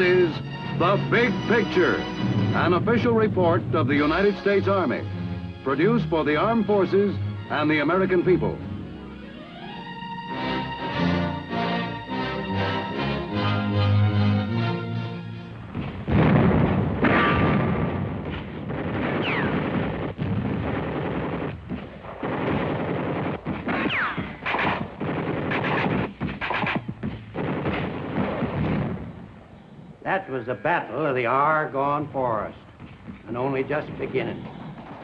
This is The Big Picture, an official report of the United States Army, produced for the armed forces and the American people. That was the Battle of the Argonne Forest, and only just beginning.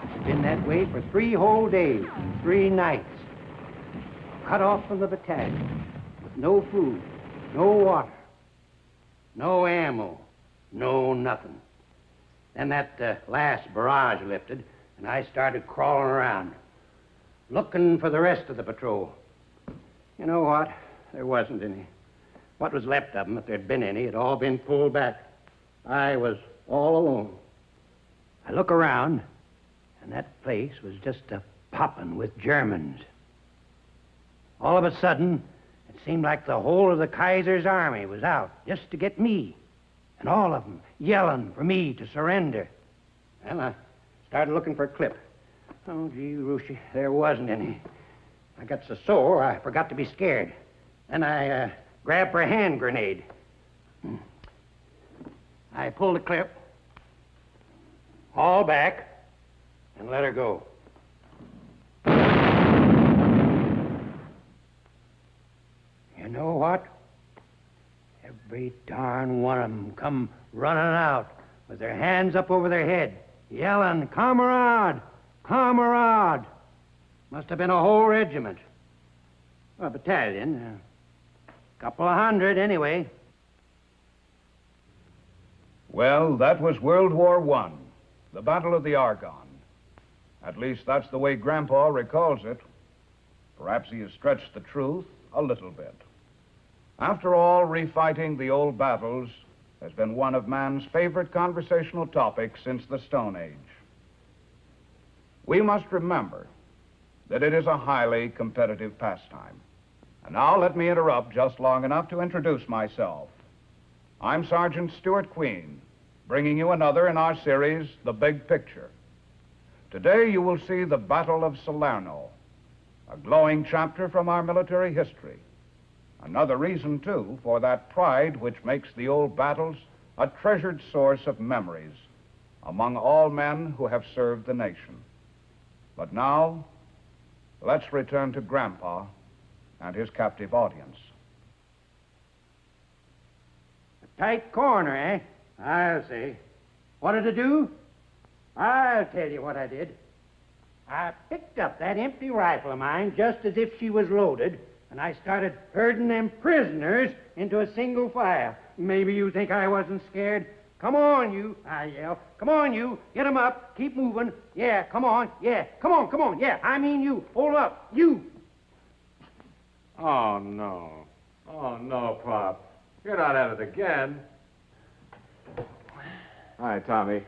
It's been that way for 3 whole days and 3 nights. Cut off from the battalion, with no food, no water, no ammo, no nothing. Then that last barrage lifted, and I started crawling around, looking for the rest of the patrol. You know what? There wasn't any. What was left of them, if there'd been any, had all been pulled back. I was all alone. I look around, and that place was just a-popping with Germans. All of a sudden, it seemed like the whole of the Kaiser's army was out just to get me, and all of them yelling for me to surrender. Well, I started looking for a clip. Oh, gee, Rushy, there wasn't any. I got so sore, I forgot to be scared. Then I grabbed for a hand grenade. I pulled the clip, hauled back, and let her go. You know what? Every darn one of them come running out with their hands up over their head, yelling, "Comrade! Comrade!" Must have been a whole regiment. Or a battalion. Couple of hundred, anyway. Well, that was World War I, the Battle of the Argonne. At least that's the way Grandpa recalls it. Perhaps he has stretched the truth a little bit. After all, refighting the old battles has been one of man's favorite conversational topics since the Stone Age. We must remember that it is a highly competitive pastime. And now let me interrupt just long enough to introduce myself. I'm Sergeant Stuart Queen, bringing you another in our series, The Big Picture. Today you will see the Battle of Salerno, a glowing chapter from our military history. Another reason, too, for that pride which makes the old battles a treasured source of memories among all men who have served the nation. But now, let's return to Grandpa and his captive audience. A tight corner, eh? I'll say. What did I do? I'll tell you what I did. I picked up that empty rifle of mine just as if she was loaded, and I started herding them prisoners into a single file. Maybe you think I wasn't scared. Come on, you, I yell. Come on, you. Get 'em up. Keep moving. Yeah, come on. Yeah, come on, come on. Yeah, I mean you. Hold up. You. Oh, no. Oh, no, Pop. You're not at it again. Hi, Tommy.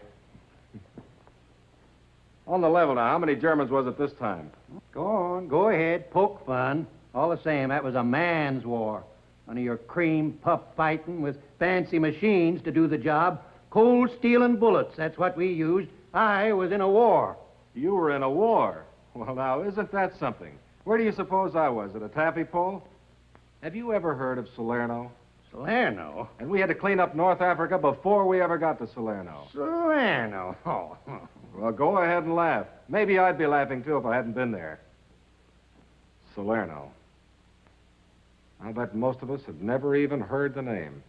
On the level now, how many Germans was it this time? Go on. Go ahead. Poke fun. All the same, that was a man's war. None of your cream pup fighting with fancy machines to do the job. Cold steel and bullets, that's what we used. I was in a war. You were in a war? Well, now, isn't that something? Where do you suppose I was? At a taffy pole? Have you ever heard of Salerno? Salerno? And we had to clean up North Africa before we ever got to Salerno. Salerno? Oh. Well, go ahead and laugh. Maybe I'd be laughing, too, if I hadn't been there. Salerno. I bet most of us have never even heard the name.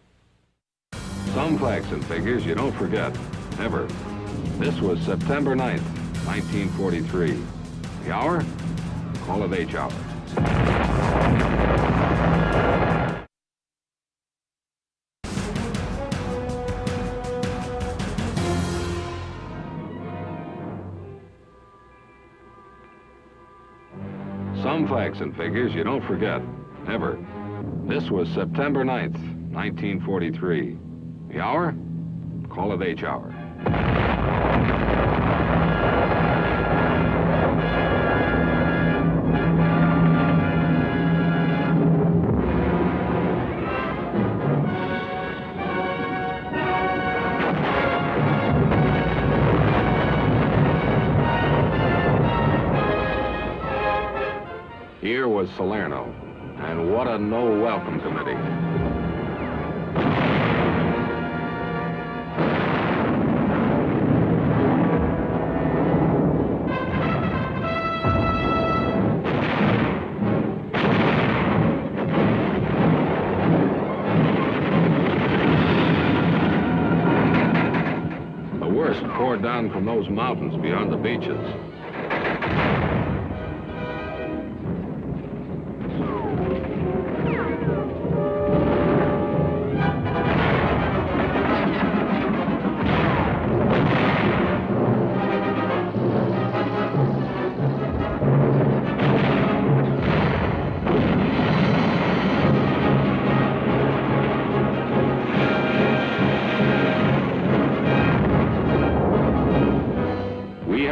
Some facts and figures you don't forget, ever. This was September 9th, 1943. The hour? Call it H hour. Some facts and figures you don't forget, ever. This was September 9th, 1943. The hour? Call it H hour. Salerno. And what a no-welcome committee. Poured down from those mountains beyond the beaches.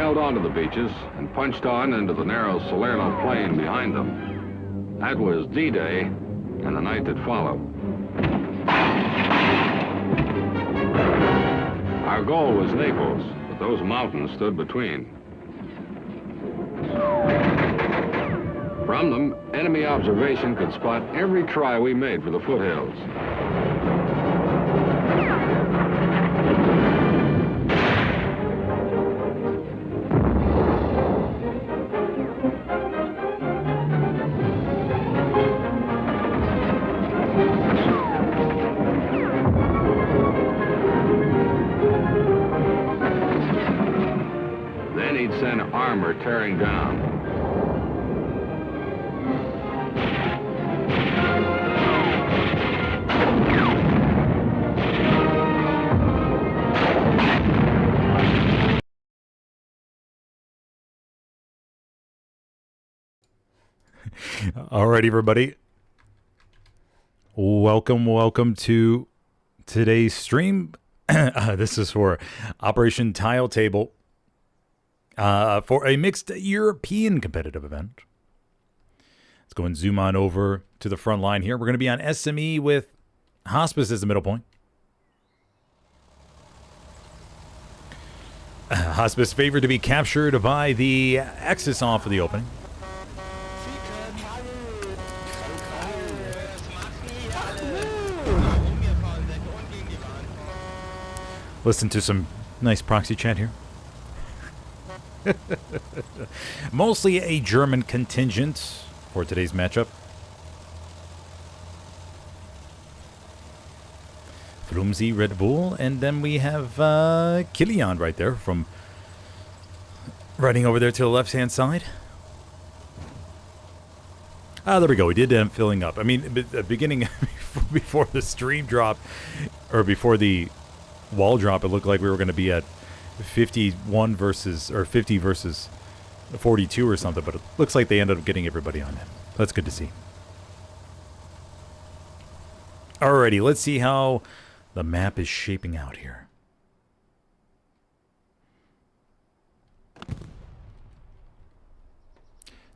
Onto the beaches and punched on into the narrow Salerno plain behind them. That was D-Day and the night that followed. Our goal was Naples, but those mountains stood between. From them, enemy observation could spot every try we made for the foothills. Send armor tearing down. All right, everybody. Welcome to today's stream. This is for Operation Tile Table. For a mixed European competitive event. Let's go and zoom on over to the front line here. We're going to be on SME with Hospice as the middle point. Hospice favored to be captured by the Axis off of the opening. Listen to some nice proxy chat here. Mostly a German contingent for today's matchup. Frumsy, Red Bull, and then we have Kilian right there from riding over there to the left-hand side. There we go. We did end up filling up. I mean, at the beginning, before the stream drop, or before the wall drop, it looked like we were going to be at 51 versus, or 50 versus 42 or something, but it looks like they ended up getting everybody on it. That's good to see. Alrighty, let's see how the map is shaping out here.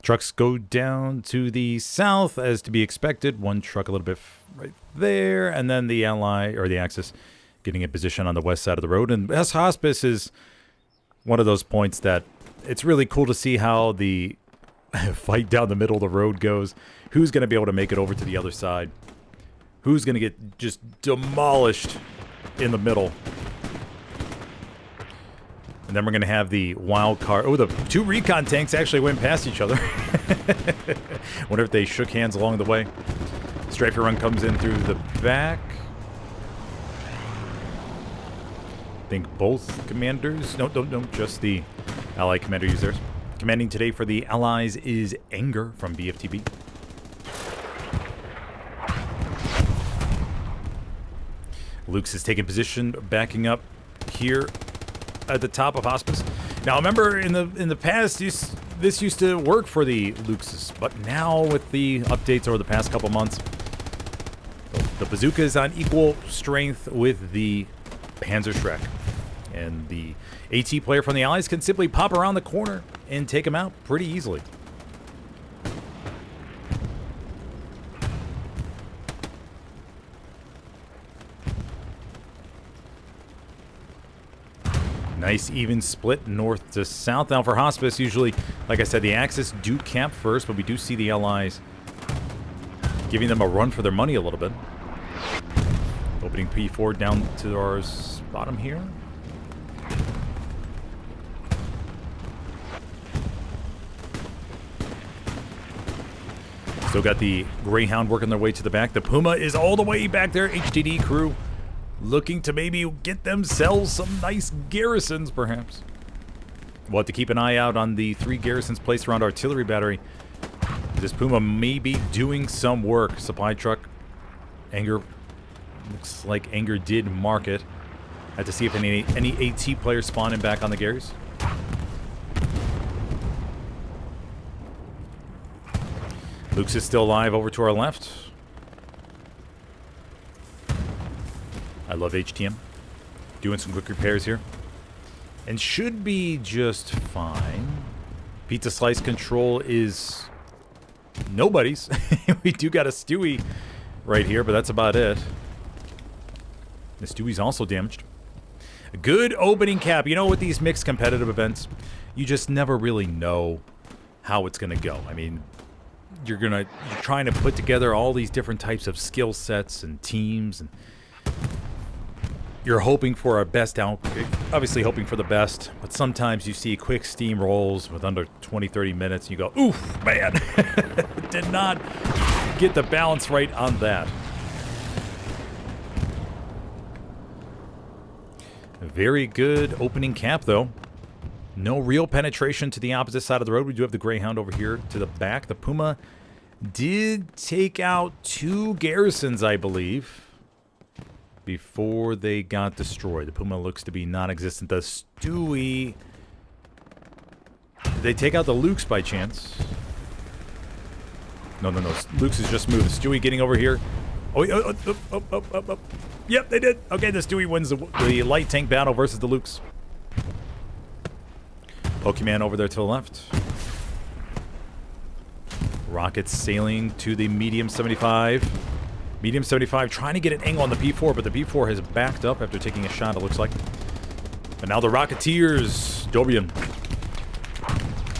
Trucks go down to the south as to be expected. One truck a little bit right there, and then the ally, or the Axis, getting in position on the west side of the road. And S Hospice is one of those points that it's really cool to see how the fight down the middle of the road goes. Who's going to be able to make it over to the other side? Who's going to get just demolished in the middle? And then we're going to have the wild card. Oh, the two recon tanks actually went past each other. Wonder if they shook hands along the way. Striker run comes in through the back. I think both commanders. No, just the ally commander users. Commanding today for the allies is Anger from BFTB. Luke's has taken position, backing up here at the top of Hospice. Now, remember in the past, this used to work for the Luke's, but now with the updates over the past couple months, the bazooka is on equal strength with the Panzerschreck. And the AT player from the Allies can simply pop around the corner and take him out pretty easily. Nice even split north to south. Now for Hospice, usually, like I said, the Axis do camp first, but we do see the Allies giving them a run for their money a little bit. Opening P4 down to our bottom here. Still got the Greyhound working their way to the back. The Puma is all the way back there. HDD crew looking to maybe get themselves some nice garrisons, perhaps. We'll have to keep an eye out on the 3 garrisons placed around artillery battery. This Puma may be doing some work. Supply truck. Anger. Looks like Anger did mark it. Had to see if any AT players spawning back on the Garys. Luke's is still alive over to our left. I love HTM. Doing some quick repairs here. And should be just fine. Pizza slice control is nobody's. We do got a Stewie right here, but that's about it. The Stewie's also damaged. A good opening cap. You know, with these mixed competitive events, you just never really know how it's going to go. I mean, you're trying to put together all these different types of skill sets and teams, and you're hoping for our best out, obviously hoping for the best, but sometimes you see quick steam rolls with under 20-30 minutes and you go, oof, man. Did not get the balance right on that. A very good opening cap, though. No real penetration to the opposite side of the road. We do have the Greyhound over here to the back. The Puma did take out 2 garrisons, I believe, before they got destroyed. The Puma looks to be non-existent. The Stewie... Did they take out the Lukes by chance? No. Lukes is just moved. Stewie getting over here. Oh. Yep, they did. Okay, the Stewie wins the light tank battle versus the Lukes. Pokemon over there to the left. Rockets sailing to the medium 75. Medium 75 trying to get an angle on the P4, but the P4 has backed up after taking a shot, it looks like. But now the Rocketeers, Dobian,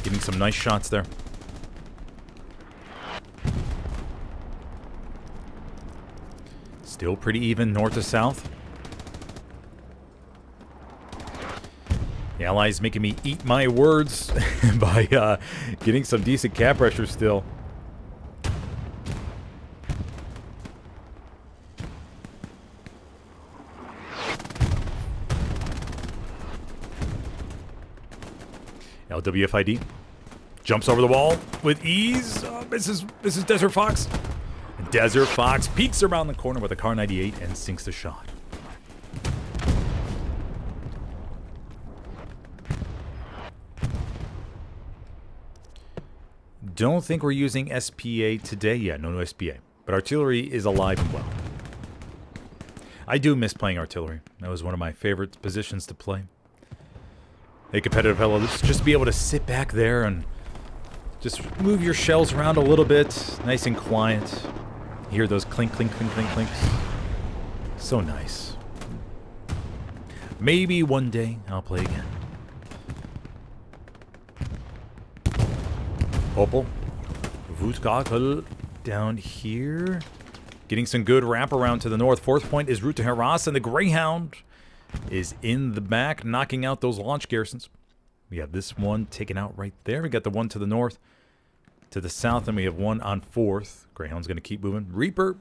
getting some nice shots there. Still pretty even north to south. The Allies making me eat my words by getting some decent cap pressure still. LWFID jumps over the wall with ease. This is Desert Fox. Desert Fox peeks around the corner with a Car 98 and sinks the shot. Don't think we're using SPA today. Yeah, no SPA. But artillery is alive and well. I do miss playing artillery. That was one of my favorite positions to play. Hey, competitive fellow, just be able to sit back there and just move your shells around a little bit. Nice and quiet. Hear those clink, clink, clink, clink, clinks. So nice. Maybe one day I'll play again. Opel. Voetkakel down here. Getting some good wraparound to the north. 4th point is route to Herass, and the Greyhound is in the back, knocking out those launch garrisons. We have this one taken out right there. We got the one to the north, to the south, and we have one on 4th. Greyhound's going to keep moving. Reaper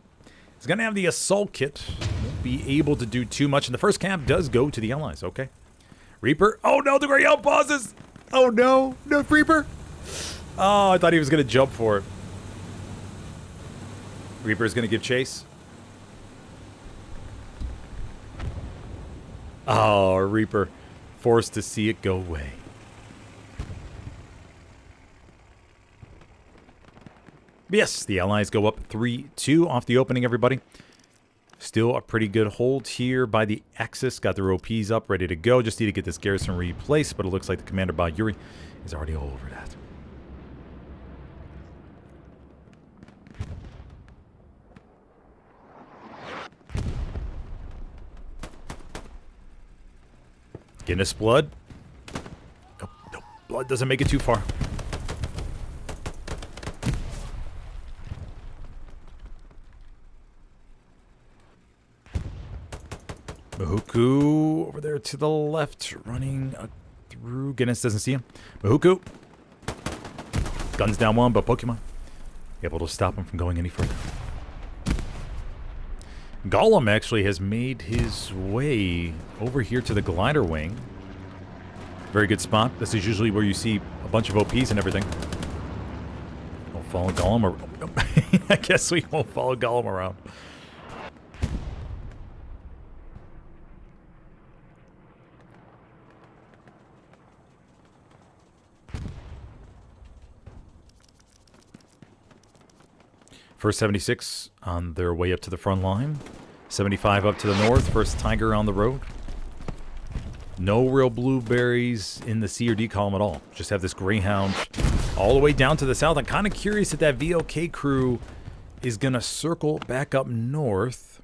is going to have the assault kit. Won't be able to do too much, and the first cap does go to the Allies. Okay. Reaper. Oh, no, the Greyhound pauses. Oh, no. No, Reaper. Oh, I thought he was going to jump for it. Reaper's going to give chase. Oh, Reaper forced to see it go away. Yes, the Allies go up 3-2 off the opening, everybody. Still a pretty good hold here by the Axis. Got their OPs up, ready to go. Just need to get this garrison replaced, but it looks like the commander by Yuri is already all over that. Guinness blood. Nope, nope. Blood doesn't make it too far. Mahuku over there to the left, running through. Guinness doesn't see him. Mahuku. Guns down one, but Pokemon able to stop him from going any further. Gollum actually has made his way over here to the glider wing. Very good spot. This is usually where you see a bunch of OPs and everything. We'll follow Gollum, or I guess we won't follow Gollum around. First 76 on their way up to the front line. 75 up to the north. First Tiger on the road. No real blueberries in the C or D column at all. Just have this Greyhound all the way down to the south. I'm kind of curious if that VOK crew is going to circle back up north.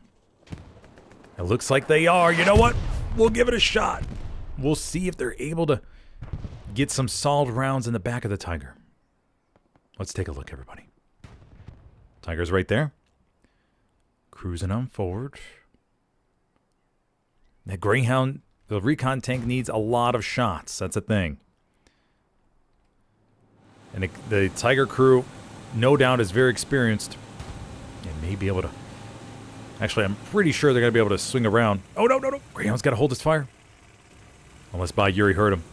It looks like they are. You know what? We'll give it a shot. We'll see if they're able to get some solid rounds in the back of the Tiger. Let's take a look, everybody. Tiger's right there. Cruising on forward. That Greyhound, the recon tank needs a lot of shots. That's a thing. And the Tiger crew, no doubt, is very experienced. And may be able to... Actually, I'm pretty sure they're going to be able to swing around. Oh, no, no, no. Greyhound's got to hold his fire. Unless Bot Yuri hurt him.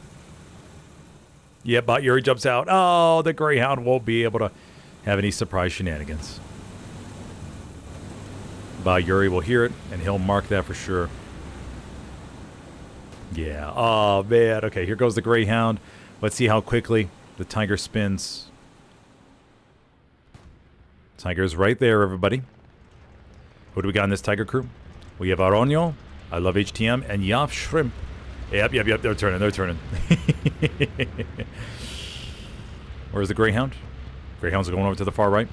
Yeah, Bot Yuri jumps out. Oh, the Greyhound won't be able to have any surprise shenanigans. Yuri will hear it, and he'll mark that for sure. Yeah. Oh, man. Okay, here goes the Greyhound. Let's see how quickly the Tiger spins. Tiger's right there, everybody. Who do we got in this Tiger crew? We have Aronio, I Love HTM, and Yaf Shrimp. Yep. They're turning. Where's the Greyhound? Greyhound's going over to the far right.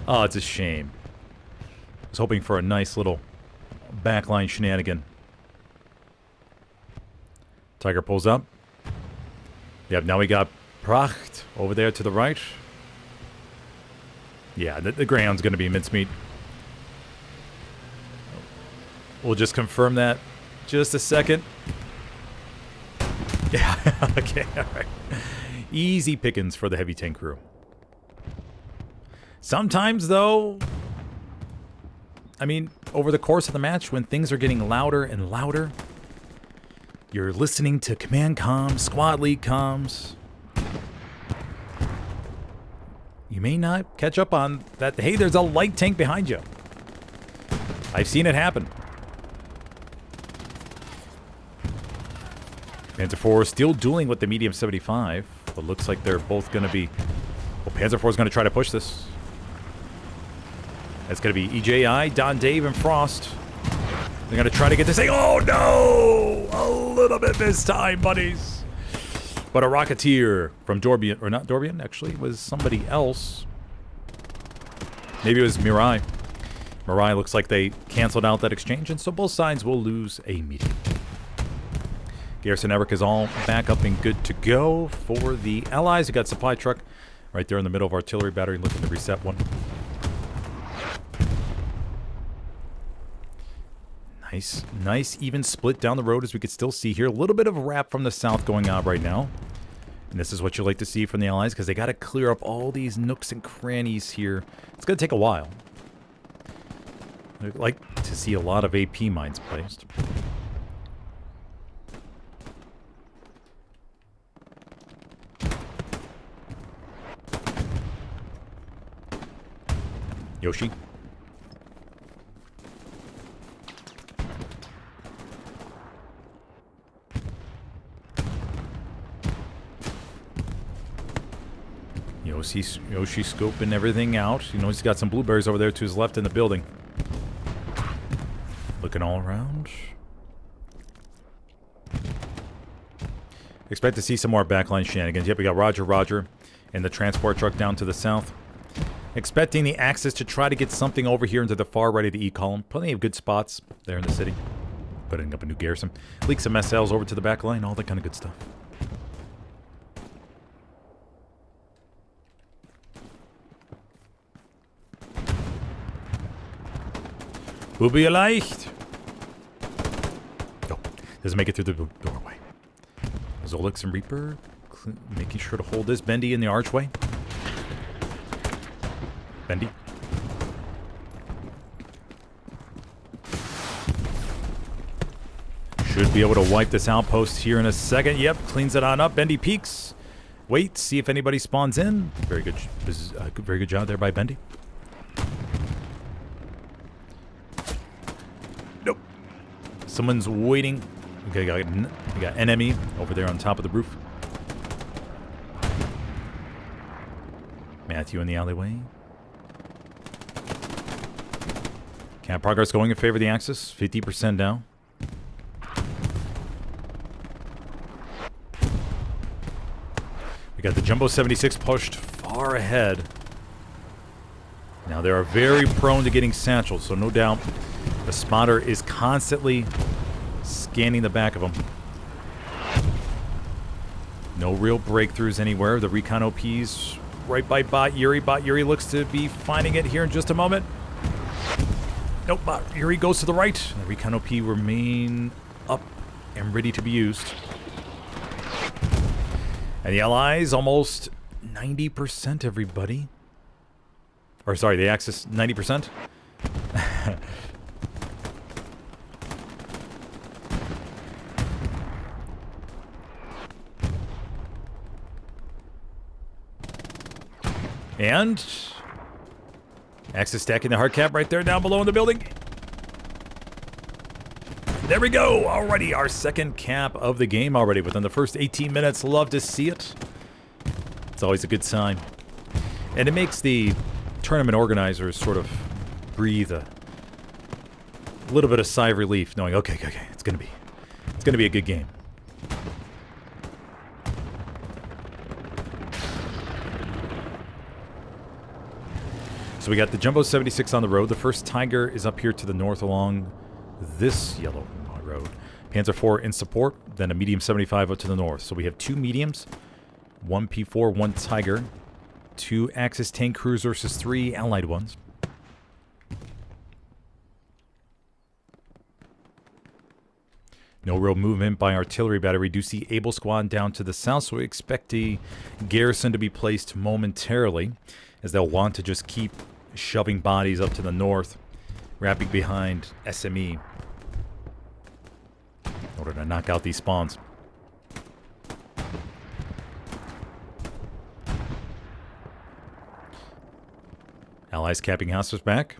Oh, it's a shame. I was hoping for a nice little backline shenanigan. Tiger pulls up. Yep, now we got Pracht over there to the right. Yeah, the Greyhound's going to be mincemeat. We'll just confirm that. Just a second. Yeah, okay, all right. Easy pickings for the heavy tank crew. Sometimes, though, I mean, over the course of the match, when things are getting louder and louder, you're listening to command comms, squad lead comms. You may not catch up on that, hey, there's a light tank behind you. I've seen it happen. Panzer IV still dueling with the medium 75, but looks like they're both going to be... Well, Panzer IV is going to try to push this. That's going to be EJI, Don Dave, and Frost. They're going to try to get this thing. Oh, no! A little bit this time, buddies. But a Rocketeer from Dorbian, or not Dorbian, actually, was somebody else. Maybe it was Mirai. Mirai looks like they canceled out that exchange, and so both sides will lose a medium. Garrison Everett is all back up and good to go for the Allies. You got supply truck right there in the middle of artillery battery, looking to reset one. Nice even split down the road, as we could still see here. A little bit of a wrap from the south going on right now. And this is what you like to see from the Allies, because they got to clear up all these nooks and crannies here. It's going to take a while. I'd like to see a lot of AP mines placed. Yoshi. Yoshi scoping everything out. You know, he's got some blueberries over there to his left in the building. Looking all around. Expect to see some more backline shenanigans. Yep, we got Roger, and the transport truck down to the south. Expecting the Axis to try to get something over here into the far right of the E column. Plenty of good spots there in the city. Putting up a new garrison. Leak some SLs over to the back line. All that kind of good stuff. Booby leicht. Oh, doesn't make it through the doorway. Zolix and Reaper making sure to hold this. Bendy in the archway. Bendy. Should be able to wipe this outpost here in a second. Yep, cleans it on up. Bendy peeks. Wait, see if anybody spawns in. Very good, very good job there by Bendy. Nope. Someone's waiting. Okay, we got enemy over there on top of the roof. Matthew in the alleyway. Camp progress going in favor of the Axis. 50% down. We got the Jumbo 76 pushed far ahead. Now they are very prone to getting satchels, so no doubt the spotter is constantly scanning the back of them. No real breakthroughs anywhere. The recon OPs right by Bot Yuri. Bot Yuri looks to be finding it here in just a moment. Nope, Bot Yuri goes to the right. The recon OP remain up and ready to be used. And the Allies almost 90%, everybody. Or sorry, the Axis 90%. And Axis stacking the hard cap right there down below in the building. There we go. Already our second cap of the game already within the first 18 minutes. Love to see it. It's always a good sign. And it makes the tournament organizers sort of breathe a little bit of sigh of relief knowing, okay, it's gonna be a good game. So we got the Jumbo 76 on the road. The first Tiger is up here to the north along this yellow road. Panzer IV in support, then a medium 75 up to the north. So we have two mediums, one P4, one Tiger, two Axis tank cruisers versus three Allied ones. No real movement by artillery battery. Do see Able Squad down to the south, so we expect the garrison to be placed momentarily, as they'll want to just keep shoving bodies up to the north, wrapping behind SME in order to knock out these spawns. Allies capping Hospice back.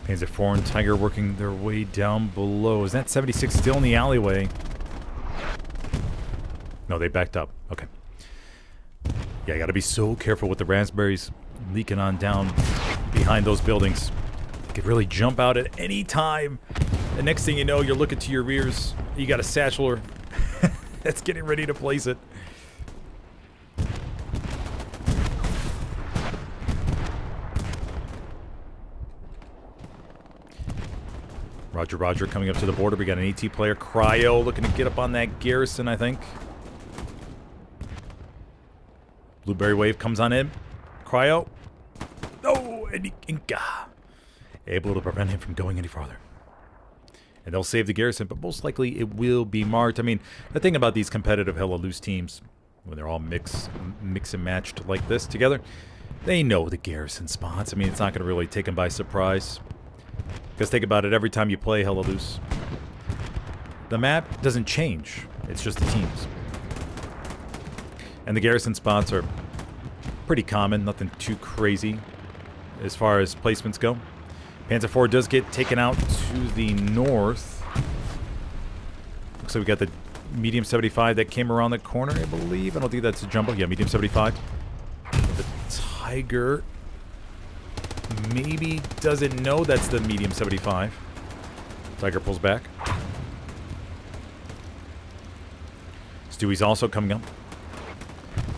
Panzer IV and Tiger working their way down below. Is that 76 still in the alleyway? No, they backed up. Okay. Yeah, I gotta be so careful with the raspberries leaking on down behind those buildings. They could really jump out at any time. The next thing you know, you're looking to your rears. You got a satcheler that's getting ready to place it. Roger, coming up to the border. We got an AT player. Cryo looking to get up on that garrison, I think. Blueberry Wave comes on in. Cryo. Oh, and Inca. Able to prevent him from going any farther. And they'll save the garrison, but most likely it will be marked. I mean, the thing about these competitive hella loose teams, when they're all mix and matched like this together, they know the garrison spots. I mean, it's not going to really take them by surprise. Because think about it, every time you play Hella Loose, the map doesn't change. It's just the teams. And the garrison spots are pretty common, nothing too crazy as far as placements go. Panzer IV does get taken out to the north. Looks like we got the medium 75 that came around the corner, I believe. I don't think that's a jumbo. Yeah, medium 75. The Tiger maybe doesn't know that's the medium 75. Tiger pulls back. Stewie's also coming up.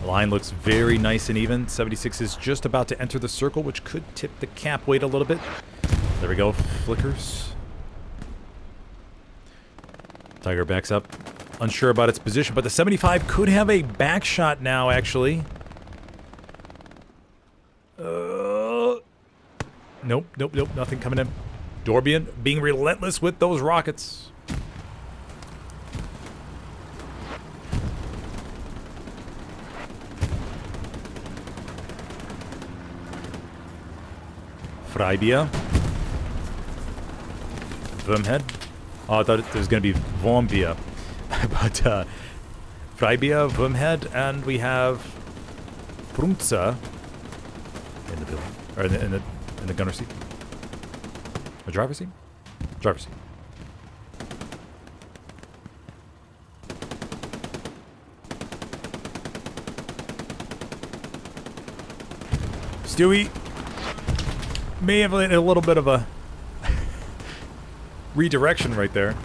The line looks very nice and even. 76 is just about to enter the circle, which could tip the cap weight a little bit. There we go. Flickers. Tiger backs up. Unsure about its position, but the 75 could have a back shot now, actually. Nope. Nothing coming in. Dorbian being relentless with those rockets. Freibia. Wormhead. Oh, I thought it was going to be Wormbia. But Freibia, Wormhead, and we have Prunza in the building. Or in the gunner seat. The driver's seat? Driver's seat. Stewie may have a little bit of a redirection right there.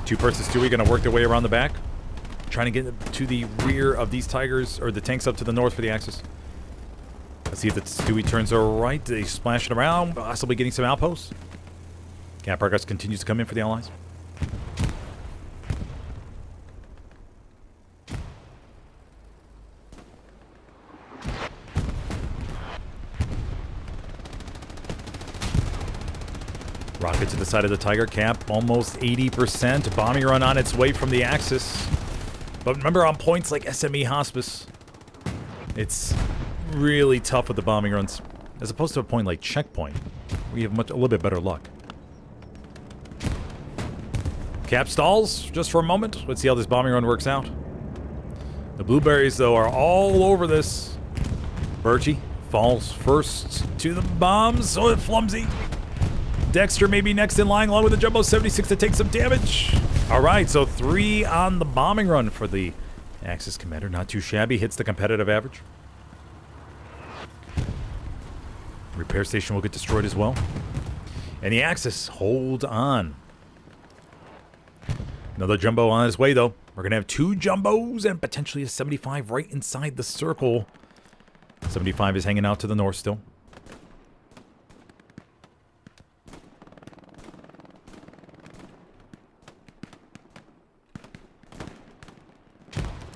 Two-person Stewie going to work their way around the back. Trying to get to the rear of these Tigers, or the tanks up to the north for the Axis. Let's see if the Stewie turns right. They splash it around, possibly getting some outposts. Cap progress continues to come in for the Allies. Rocket to the side of the Tiger. Cap almost 80%. Bombing run on its way from the Axis. But remember, on points like SME Hospice, it's really tough with the bombing runs. As opposed to a point like Checkpoint, we have a little bit better luck. Cap stalls just for a moment. Let's see how this bombing run works out. The Blueberries, though, are all over this. Birchie falls first to the bombs. So Flumsy. Dexter may be next in line, along with the Jumbo 76 to take some damage. All right, so 3 on the bombing run for the Axis Commander. Not too shabby. Hits the competitive average. Repair station will get destroyed as well. And the Axis hold on. Another Jumbo on his way, though. We're going to have 2 Jumbos and potentially a 75 right inside the circle. 75 is hanging out to the north still.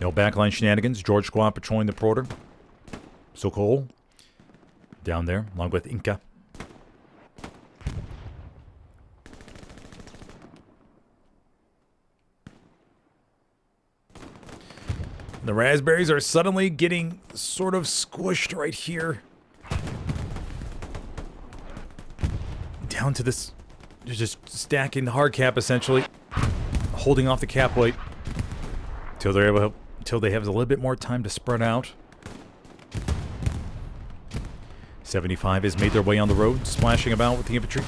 No backline shenanigans. George Squad patrolling the perimeter. Sokol down there, along with Inca. The Raspberries are suddenly getting sort of squished right here. Down to this. They're just stacking the hard cap, essentially. Holding off the cap weight. Until they have a little bit more time to spread out. 75 has made their way on the road, splashing about with the infantry.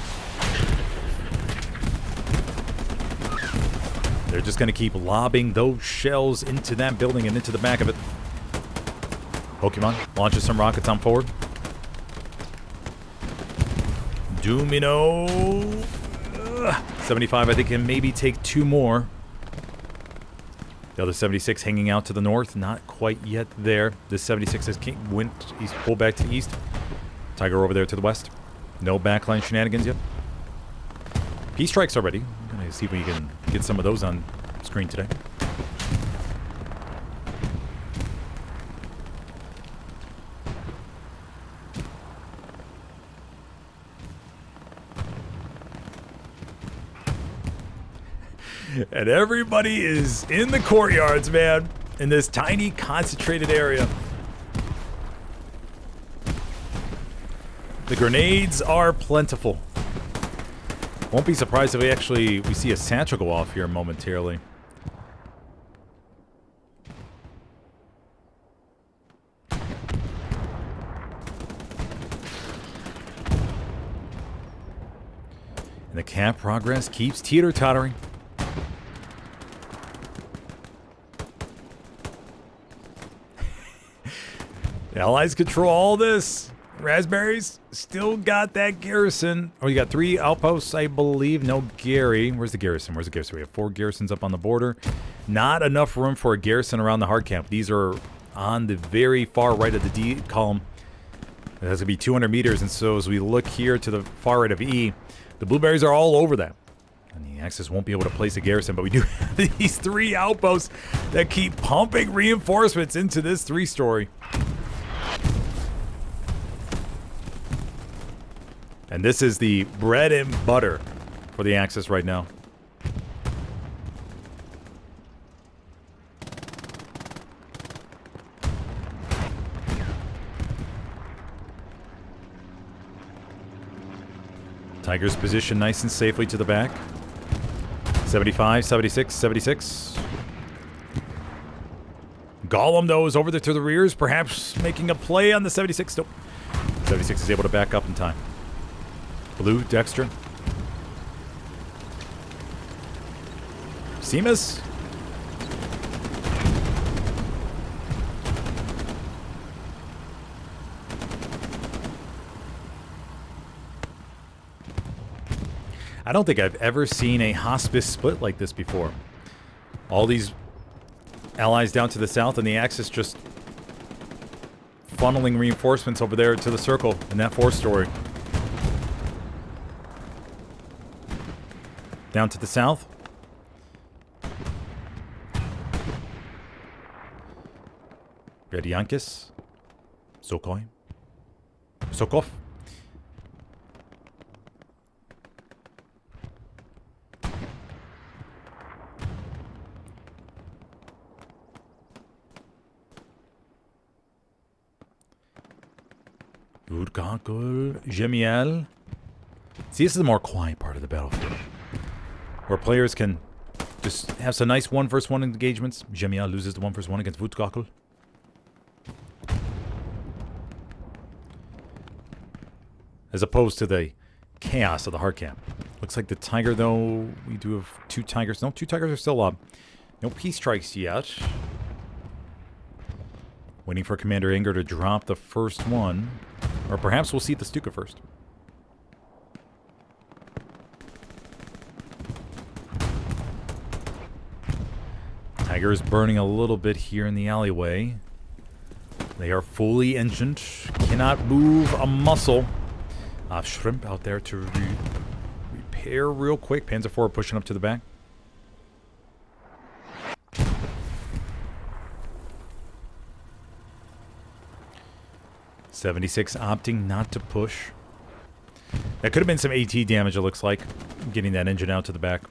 They're just going to keep lobbing those shells into that building and into the back of it. Pokemon launches some rockets on forward. Doomino. 75, I think, can maybe take 2 more. The other 76 hanging out to the north, not quite yet there. This 76 has he's pulled back to the east. Tiger over there to the west. No backline shenanigans yet. Peace strikes already. I'm going to see if we can get some of those on screen today. And everybody is in the courtyards, man, in this tiny, concentrated area. The grenades are plentiful. Won't be surprised if we see a satchel go off here momentarily. And the cap progress keeps teeter-tottering. The Allies control all this. Raspberries still got that garrison. Oh, you got 3 outposts, I believe. No Gary. Where's the garrison? We have 4 garrisons up on the border. Not enough room for a garrison around the hard camp. These are on the very far right of the D column. It has to be 200 meters, and so as we look here to the far right of E, the blueberries are all over that. And the Axis won't be able to place a garrison, but we do have these 3 outposts that keep pumping reinforcements into this 3-story. And this is the bread and butter for the Axis right now. Tigers position nice and safely to the back. 75, 76, 76. Gollum, though, is over there to the rears, perhaps making a play on the 76. Nope. 76 is able to back up in time. Blue, Dexter. Seamus. I don't think I've ever seen a hospice split like this before. All these allies down to the south and the Axis just funneling reinforcements over there to the circle in that 4-story. Down to the south. Berdiankis. Sokoi. Sokov. Udgakul. Gemiel. See, this is the more quiet part of the battlefield, where players can just have some nice 1-versus-1 engagements. Gemiel loses the 1-versus-1 against Vutkakul. As opposed to the chaos of the hard camp. Looks like the Tiger, though, we do have 2 Tigers. No, 2 Tigers are still up. No peace strikes yet. Waiting for Commander Inger to drop the first one. Or perhaps we'll see the Stuka first. Tiger is burning a little bit here in the alleyway. They are fully engined. Cannot move a muscle. Shrimp out there to repair real quick. Panzer IV pushing up to the back. .76 opting not to push. That could have been some AT damage, it looks like, getting that engine out to the back.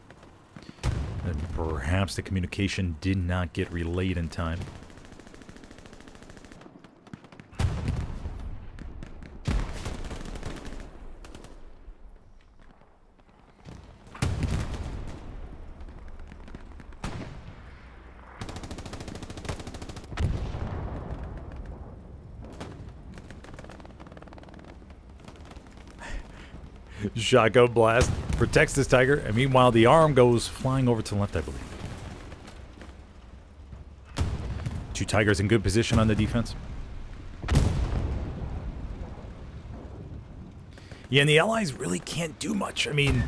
And perhaps the communication did not get relayed in time. Shotgun blast protects this Tiger, and meanwhile the arm goes flying over to the left, I believe. 2 Tigers in good position on the defense. Yeah, and the Allies really can't do much. I mean,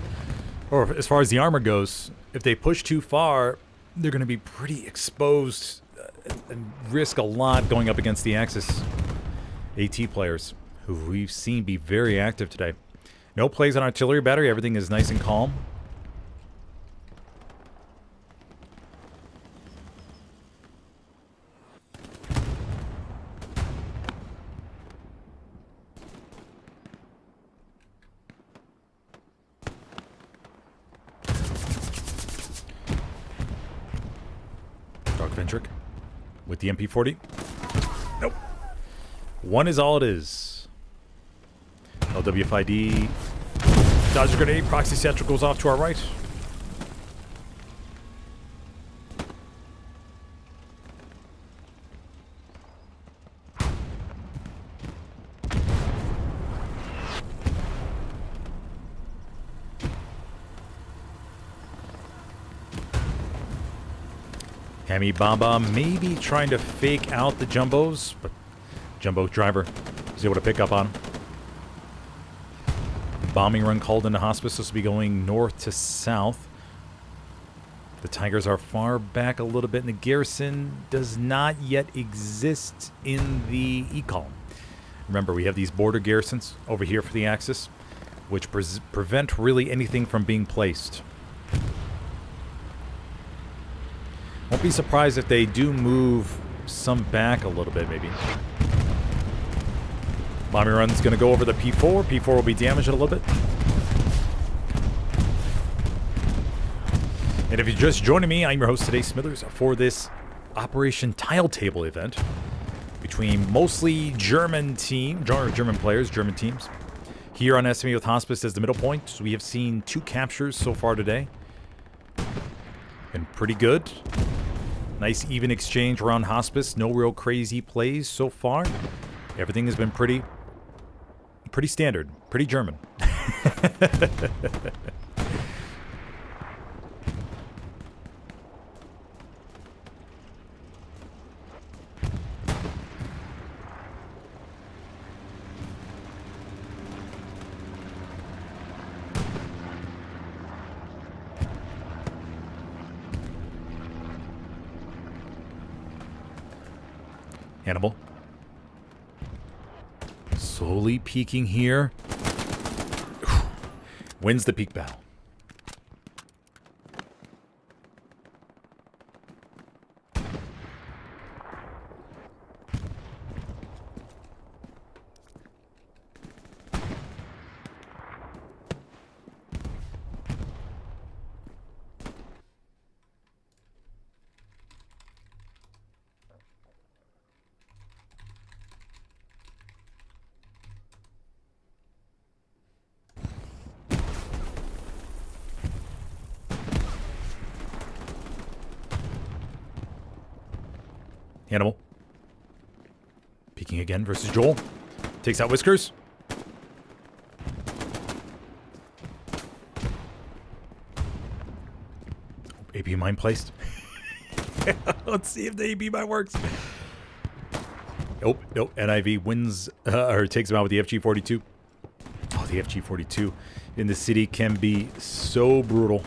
or as far as the armor goes, if they push too far, they're going to be pretty exposed and risk a lot going up against the Axis AT players, who we've seen be very active today. No plays on artillery battery. Everything is nice and calm. Dark Ventric with the MP40. Nope. 1 is all it is. LWFID. Dodger grenade. Proxy satchel goes off to our right. Hammy Baba maybe trying to fake out the Jumbos, but Jumbo driver is able to pick up on him. Bombing run called into Hospice. This will be going north to south. The Tigers are far back a little bit, and the garrison does not yet exist in the E-column. Remember, we have these border garrisons over here for the Axis, which prevent really anything from being placed. Won't be surprised if they do move some back a little bit, maybe. Bombing run's going to go over the P4. P4 will be damaged a little bit. And if you're just joining me, I'm your host today, Smithers, for this Operation Tile Table event between mostly German players, German teams. Here on SME with Hospice as the middle point, we have seen 2 captures so far today. Been pretty good. Nice even exchange around Hospice. No real crazy plays so far. Everything has been pretty standard, pretty German. Hannibal. Slowly peeking here. Wins the peek battle. Hannibal. Peeking again versus Joel. Takes out Whiskers. AP mine placed. Let's see if the AP mine works. Nope. NIV wins, or takes him out with the FG-42. Oh, the FG-42 in the city can be so brutal.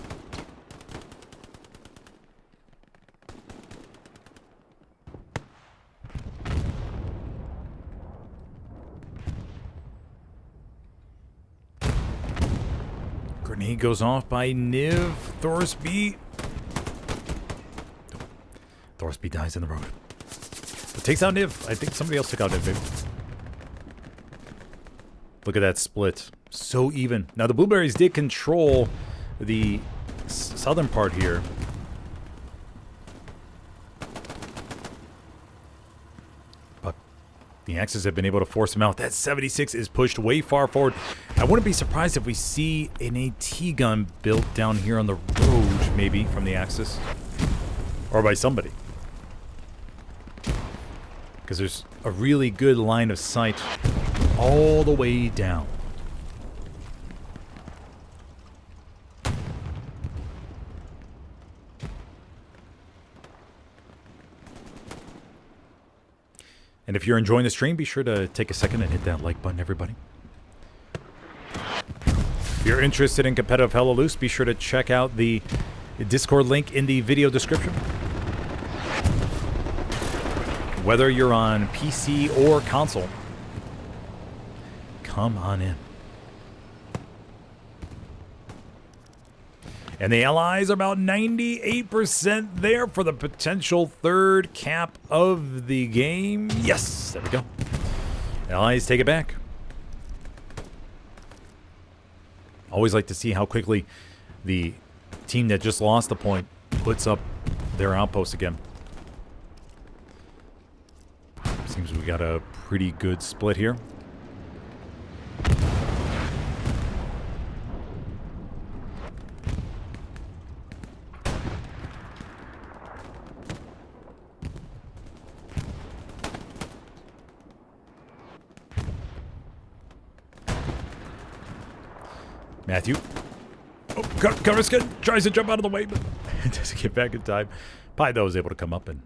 Grenade goes off by Niv. Thorsby. Thorsby dies in the road. But takes out Niv. I think somebody else took out Niv, maybe. Look at that split. So even. Now, the Blueberries did control the southern part here. But the Axis have been able to force him out. That 76 is pushed way far forward. I wouldn't be surprised if we see an AT gun built down here on the road, maybe, from the Axis. Or by somebody. Because there's a really good line of sight all the way down. And if you're enjoying the stream, be sure to take a second and hit that like button, everybody. If you're interested in competitive Hella Loose, be sure to check out the Discord link in the video description. Whether you're on PC or console, come on in. And the Allies are about 98% there for the potential third cap of the game. Yes, there we go. Allies take it back. Always like to see how quickly the team that just lost the point puts up their outpost again. Seems we got a pretty good split here. Matthew. Oh, Coverskin tries to jump out of the way, but it doesn't get back in time. Pi, though, was able to come up and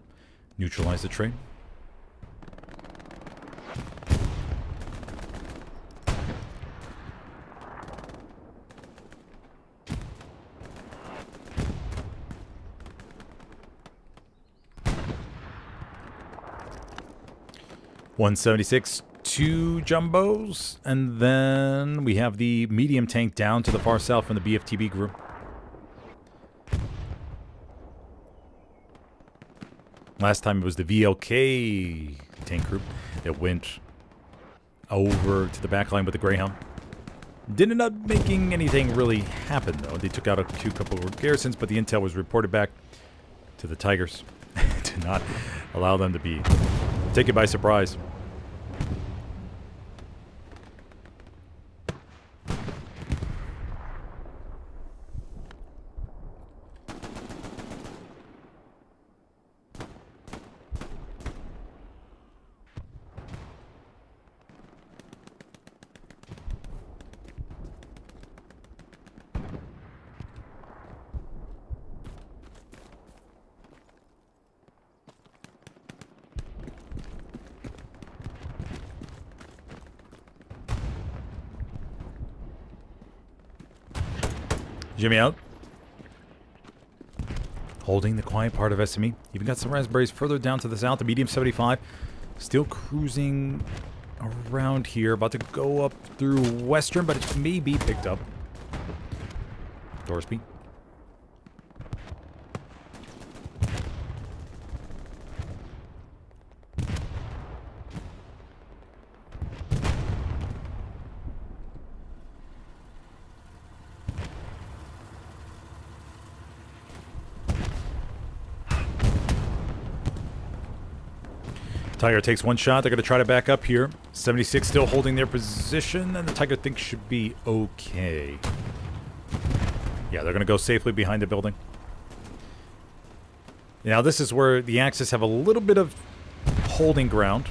neutralize the train. 176, 2 jumbos, and then we have the medium tank down to the far south from the BFTB group. Last time it was the VLK tank group that went over to the back line with the Greyhound. Didn't end up making anything really happen, though. They took out a couple of garrisons, but the intel was reported back to the Tigers to not allow them to be taken by surprise. Jimmy out. Holding the quiet part of SME. Even got some raspberries further down to the south. The medium 75. Still cruising around here. About to go up through western, but it may be picked up. Dorsby. Tiger takes one shot. They're going to try to back up here. 76 still holding their position, and the Tiger thinks should be okay. Yeah, they're going to go safely behind the building. Now, this is where the Axis have a little bit of holding ground.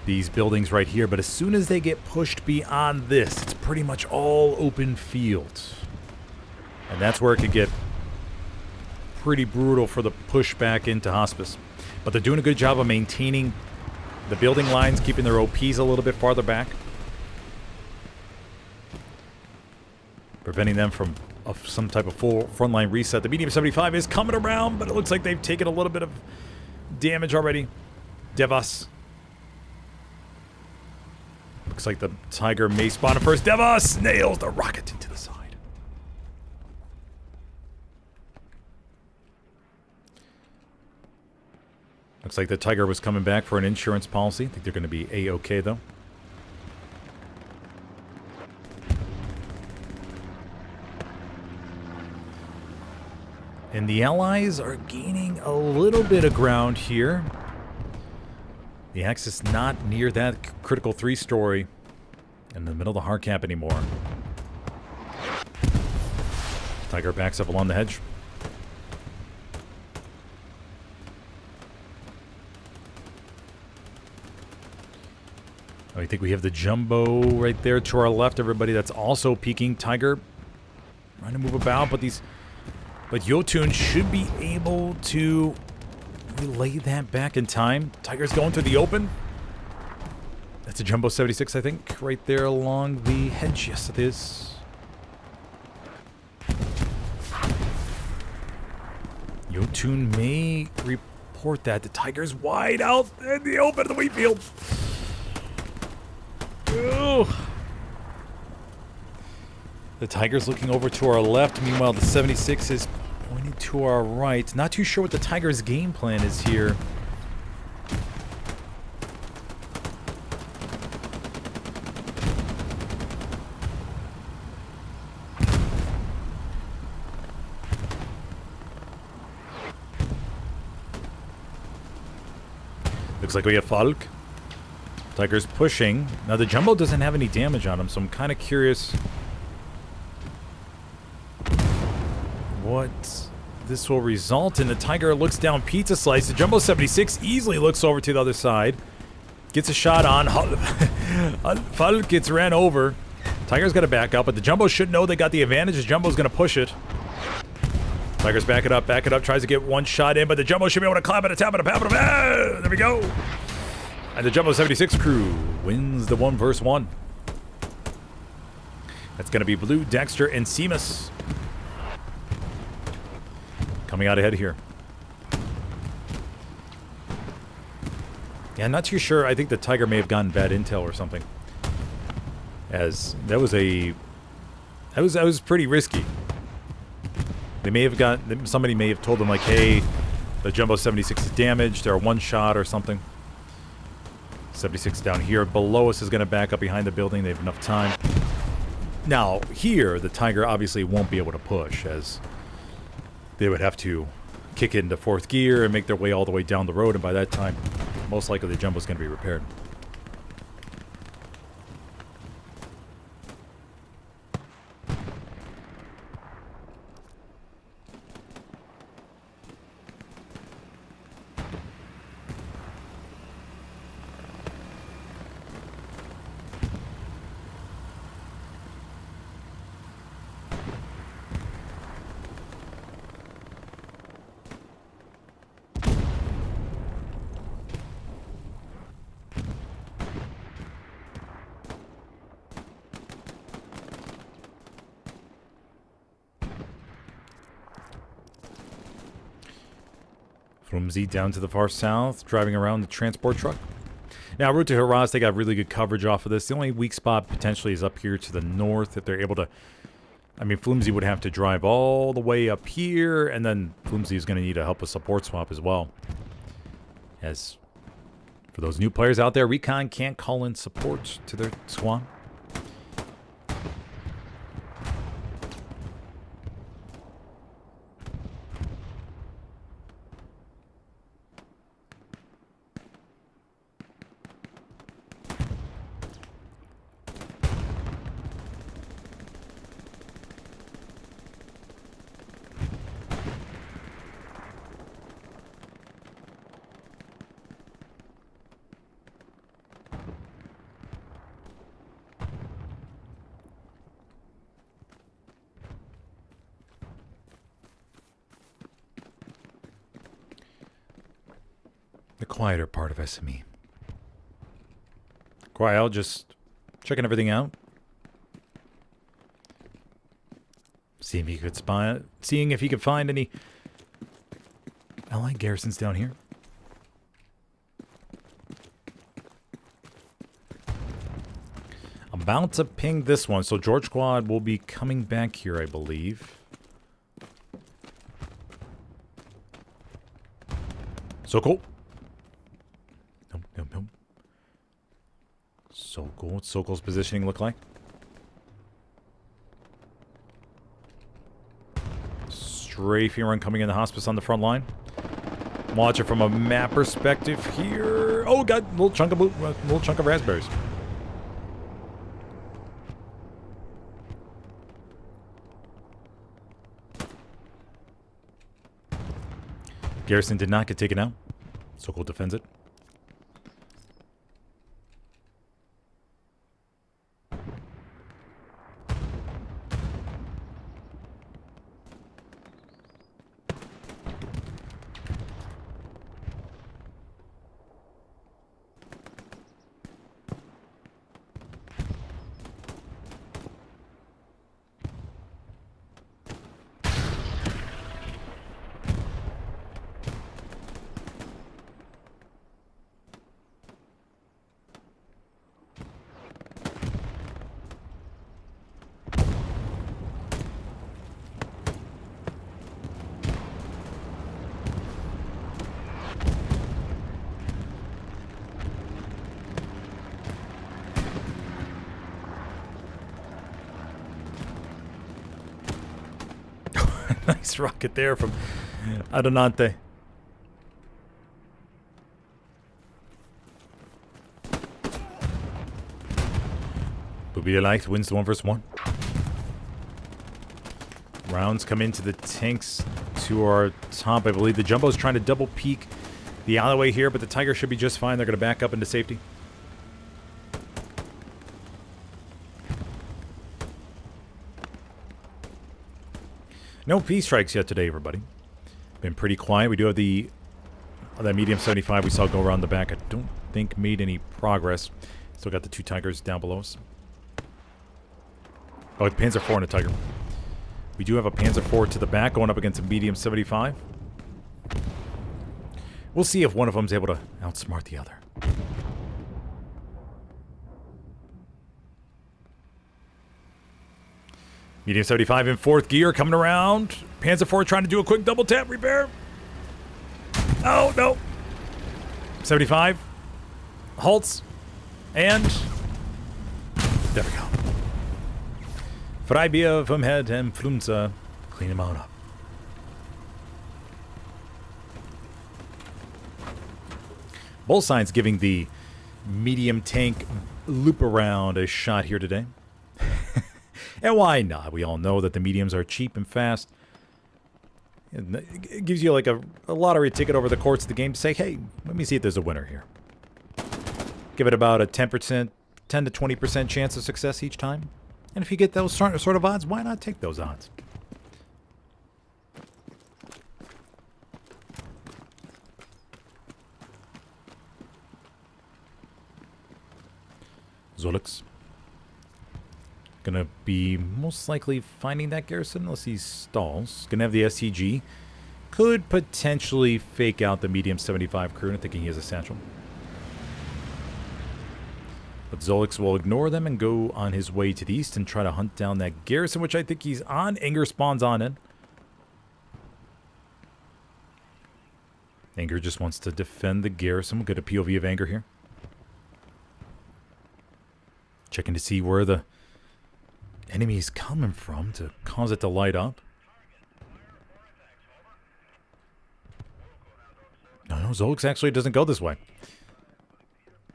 These buildings right here, but as soon as they get pushed beyond this, it's pretty much all open field. And that's where it could get pretty brutal for the push back into Hospice. But they're doing a good job of maintaining the building lines, keeping their OPs a little bit farther back. Preventing them from some type of full frontline reset. The medium 75 is coming around, but it looks like they've taken a little bit of damage already. Devas. Looks like the Tiger may spawn him first. Devas nails the rocket into the side. Looks like the Tiger was coming back for an insurance policy. I think they're going to be A-okay, though. And the Allies are gaining a little bit of ground here. The Axis not near that critical 3-story in the middle of the hard cap anymore. Tiger backs up along the hedge. I think we have the Jumbo right there to our left, everybody. That's also peeking. Tiger trying to move about, but Yotun should be able to relay that back in time. Tiger's going to the open. That's a Jumbo 76, I think, right there along the hedge. Yes, it is. Yotun may report that. The Tiger's wide out in the open of the wheat field. Ooh. The Tiger's looking over to our left. Meanwhile, the 76 is pointing to our right. Not too sure what the Tiger's game plan is here. Looks like we have Falk. Tiger's pushing. Now, the Jumbo doesn't have any damage on him, so I'm kind of curious what this will result in. The Tiger looks down Pizza Slice. The Jumbo 76 easily looks over to the other side. Gets a shot on. Falk gets ran over. Tiger's got to back up, but the Jumbo should know they got the advantage. The Jumbo's going to push it. Tiger's back it up, tries to get one shot in, but the Jumbo should be able to climb it, a tap it, a pap it, there we go. And the Jumbo 76 crew wins the 1 versus 1. That's going to be Blue, Dexter, and Seamus coming out ahead here. Yeah, I'm not too sure. I think the Tiger may have gotten bad intel or something. As that was pretty risky. They may have somebody may have told them like, hey, the Jumbo 76 is damaged, or one shot or something. 76 down here below us is going to back up behind the building. They have enough time. Now, here, the Tiger obviously won't be able to push, as they would have to kick it into 4th gear and make their way all the way down the road, and by that time, most likely the Jumbo's going to be repaired. Flimsy down to the far south, driving around the transport truck. Now, route to Haraz, they got really good coverage off of this. The only weak spot potentially is up here to the north, if they're able to... I mean, Flimsy would have to drive all the way up here, and then Flimsy is going to need a help with support swap as well. As for those new players out there, Recon can't call in support to their squad. The quieter part of SME. Quiet, just checking everything out. Seeing if he could find any allied garrisons down here. I'm about to ping this one, so George Squad will be coming back here, I believe. So cool. Nope. So cool. What's Sokol's positioning look like? Strafing run coming in the Hospice on the front line. Watch it from a map perspective here. Oh god, little chunk of raspberries. Garrison did not get taken out. Sokol defends it. Nice rocket there from Adonante. Bubia Light wins the 1v1. Rounds come into the tanks to our top. I believe the Jumbo's trying to double peek the alleyway here, but the Tiger should be just fine. They're going to back up into safety. No P strikes yet today, everybody. Been pretty quiet. We do have that medium 75 we saw go around the back. I don't think made any progress. Still got the 2 Tigers down below us. Oh, it's Panzer IV and a Tiger. We do have a Panzer IV to the back going up against a medium 75. We'll see if one of them is able to outsmart the other. Medium 75 in 4th gear, coming around. Panzer 4 trying to do a quick double tap repair. Oh, no. 75. Halts. And there we go. Freibier vom Head and Flunza. Clean him out up. Both sides giving the medium tank loop around a shot here today. And why not? We all know that the mediums are cheap and fast. It gives you like a lottery ticket over the course of the game to say, hey, let me see if there's a winner here. Give it about a 10%, 10 to 20% chance of success each time. And if you get those sort of odds, why not take those odds? Zolix. Gonna be most likely finding that garrison unless he stalls. Gonna have the SCG. Could potentially fake out the medium 75 crew, thinking he has a satchel. But Zolix will ignore them and go on his way to the east and try to hunt down that garrison, which I think he's on. Anger spawns on in. Anger just wants to defend the garrison. We'll get a POV of Anger here. Checking to see where the enemy is coming from to cause it to light up. No, Zolix actually doesn't go this way.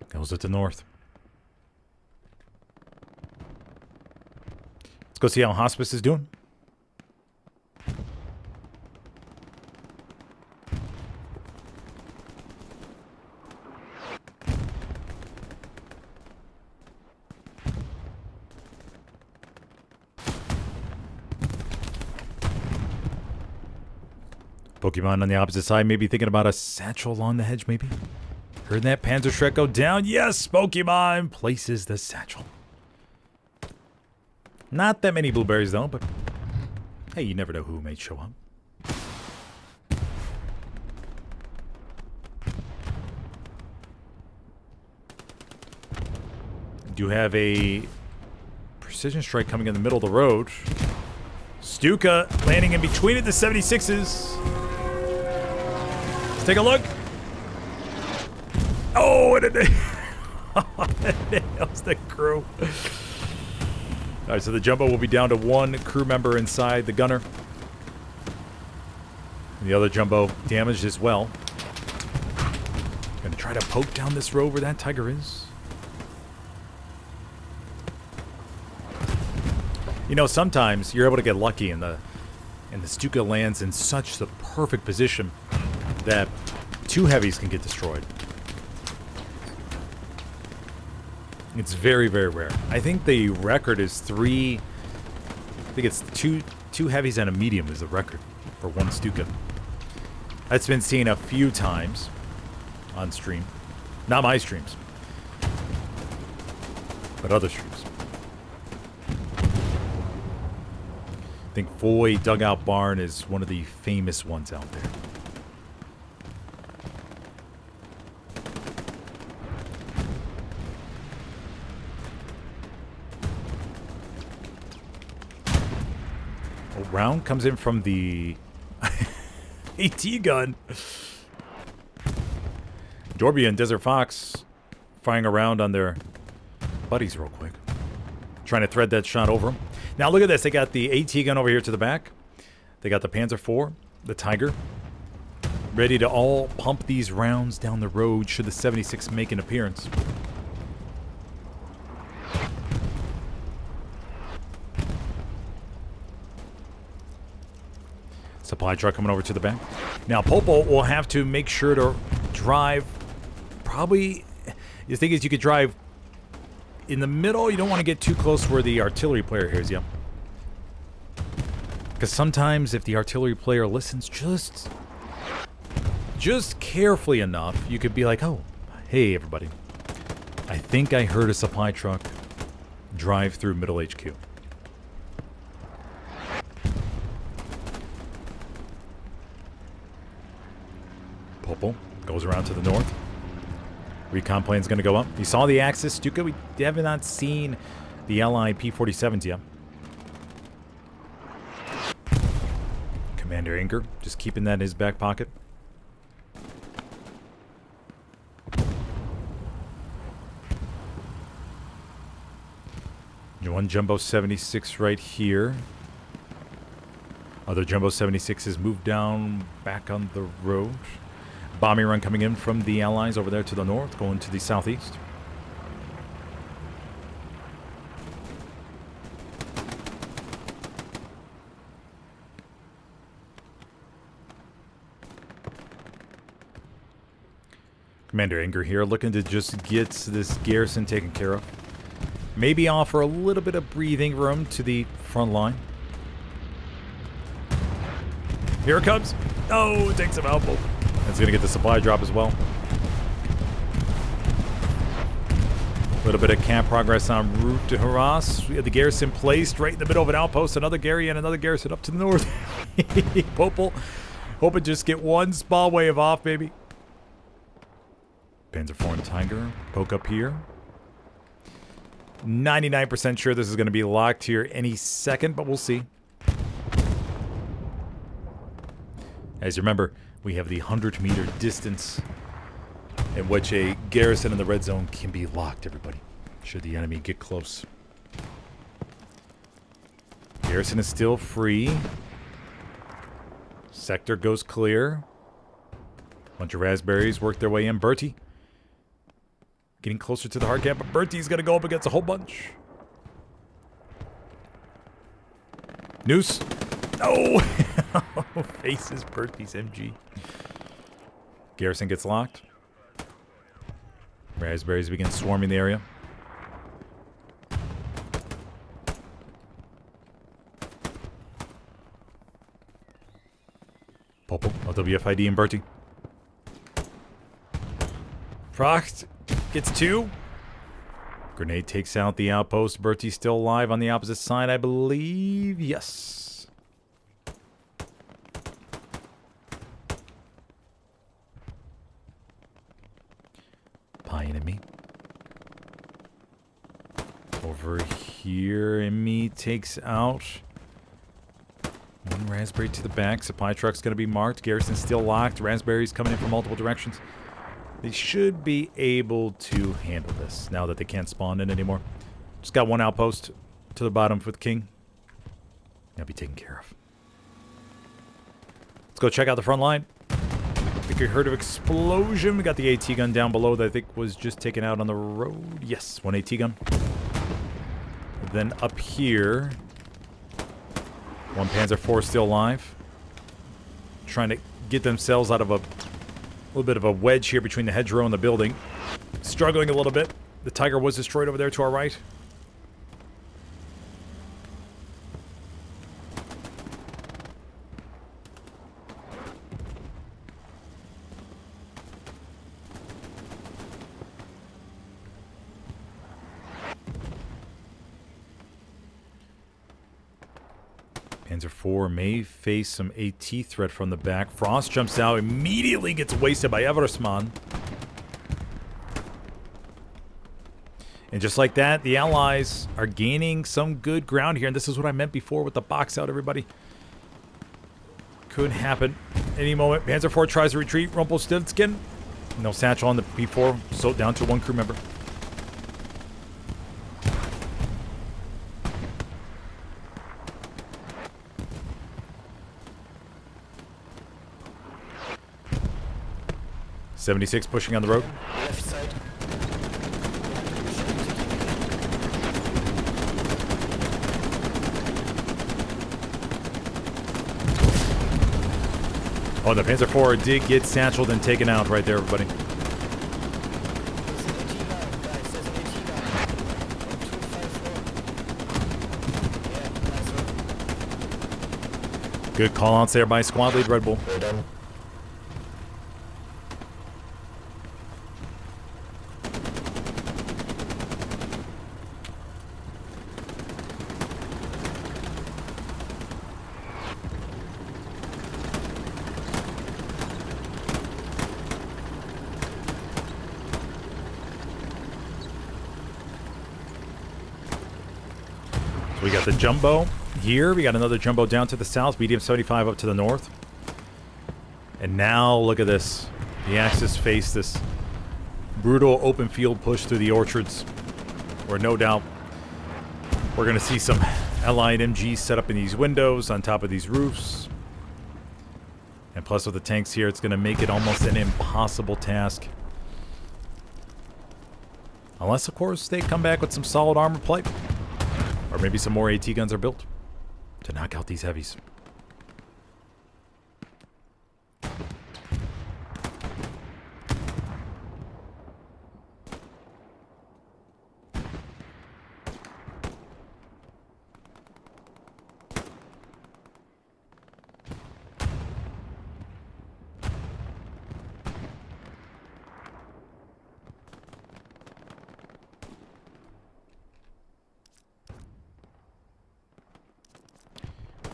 Goes to the north. Let's go see how Hospice is doing. Pokemon on the opposite side, maybe thinking about a satchel along the hedge, maybe. Heard that Panzer Shrek go down. Yes, Pokemon places the satchel. Not that many blueberries, though, but hey, you never know who may show up. Do have a precision strike coming in the middle of the road. Stuka landing in between it, the 76s. Let's take a look. Oh, and it nails the crew. All right, so the jumbo will be down to one crew member inside the gunner. And the other jumbo damaged as well. Gonna try to poke down this road where that tiger is. You know, sometimes you're able to get lucky and the Stuka lands in such the perfect position that two heavies can get destroyed. It's very, very rare. I think the record is three. I think it's two heavies and a medium is the record for one Stuka. That's been seen a few times on stream. Not my streams, but other streams. I think Foy Dugout Barn is one of the famous ones out there. A round comes in from the AT gun. Dorbia and Desert Fox firing around on their buddies real quick. Trying to thread that shot over them. Now look at this. They got the AT gun over here to the back. They got the Panzer IV, the Tiger, ready to all pump these rounds down the road should the 76 make an appearance. Supply truck coming over to the back. Now Popo will have to make sure to drive. Probably, the thing is you could drive in the middle. You don't want to get too close where the artillery player hears you. Because sometimes if the artillery player listens just carefully enough, you could be like, oh, hey everybody. I think I heard a supply truck drive through middle HQ. Popo goes around to the north. Recon plane's going to go up. You saw the Axis, Stuka. We have not seen the Allied P-47s yet. Commander Inger, just keeping that in his back pocket. One Jumbo 76 right here. Other Jumbo 76s moved down back on the road. Bombing run coming in from the Allies over there to the north, going to the southeast. Commander Inger here, looking to just get this garrison taken care of. Maybe offer a little bit of breathing room to the front line. Here it comes. Oh, it takes him out. That's going to get the supply drop as well. A little bit of camp progress en route to Harass. We have the garrison placed right in the middle of an outpost. Another Gary and another garrison up to the north. Popel hoping just get one small wave off, baby. Panzer IV and Tiger poke up here. 99% sure this is going to be locked here any second, but we'll see. As you remember, we have the 100-meter distance in which a garrison in the red zone can be locked, everybody, should the enemy get close. Garrison is still free. Sector goes clear. Bunch of raspberries work their way in. Bertie getting closer to the hard camp, but Bertie's going to go up against a whole bunch. Noose. Oh! Faces Bertie's MG. Garrison gets locked. Raspberries begin swarming the area. Popel, LWFID and Bertie. Proct gets 2. Grenade takes out the outpost. Bertie's still alive on the opposite side, I believe. Yes. Pie enemy. Over here, enemy takes out one raspberry to the back. Supply truck's going to be marked. Garrison's still locked. Raspberries coming in from multiple directions. They should be able to handle this now that they can't spawn in anymore. Just got one outpost to the bottom for the king. That'll be taken care of. Let's go check out the front line. I think you heard of explosion. We got the AT gun down below that I think was just taken out on the road. Yes, one AT gun. Then up here, one Panzer IV still alive. Trying to get themselves out of a little bit of a wedge here between the hedgerow and the building. Struggling a little bit. The Tiger was destroyed over there to our right. Panzer IV may face some AT threat from the back. Frost jumps out, immediately gets wasted by Eversman. And just like that, the Allies are gaining some good ground here. And this is what I meant before with the box out, everybody. Could happen any moment. Panzer IV tries to retreat. Rumpelstiltskin. No satchel on the P4, so down to one crew member. '76 pushing on the road. Left side. Oh, the Panzer IV did get satcheled and taken out right there, everybody. Good call outs there by squad lead Red Bull. Well done. So we got the jumbo here. We got another jumbo down to the south. Medium 75 up to the north. And now look at this. The Axis face this brutal open field push through the orchards, where no doubt we're going to see some Allied MGs set up in these windows on top of these roofs. And plus with the tanks here, it's going to make it almost an impossible task. Unless, of course, they come back with some solid armor plate. Or maybe some more AT guns are built to knock out these heavies.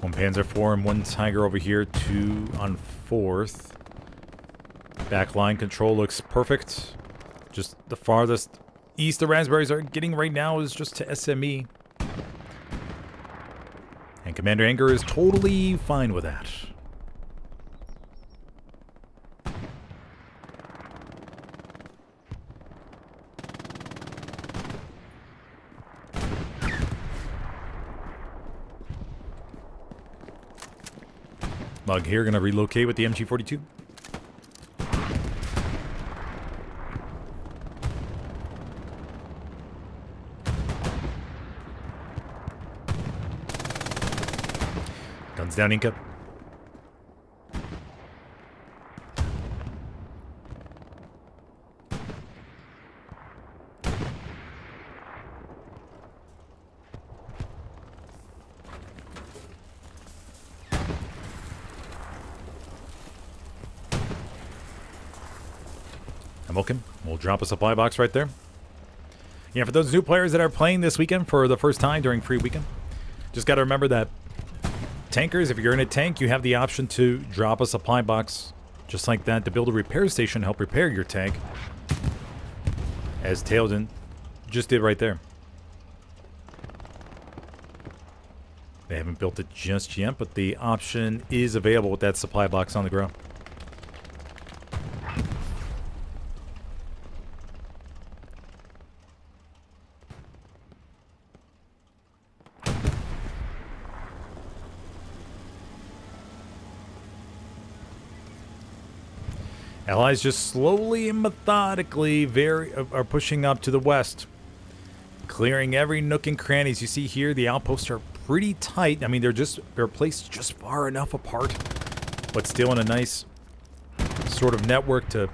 One Panzer IV and one Tiger over here, 2 on 4th. Backline control looks perfect. Just the farthest east the Raspberries are getting right now is just to SME. And Commander Anger is totally fine with that. Mug here, gonna relocate with the MG42. Guns down, Inca. Welcome. We'll drop a supply box right there. Yeah, for those new players that are playing this weekend for the first time during free weekend, just got to remember that tankers, if you're in a tank, you have the option to drop a supply box just like that to build a repair station, help repair your tank, as Tailden just did right there. They haven't built it just yet, but the option is available with that supply box on the ground. Allies just slowly and methodically are pushing up to the west, clearing every nook and crannies. You see here, the outposts are pretty tight. I mean, they're placed just far enough apart, but still in a nice sort of network to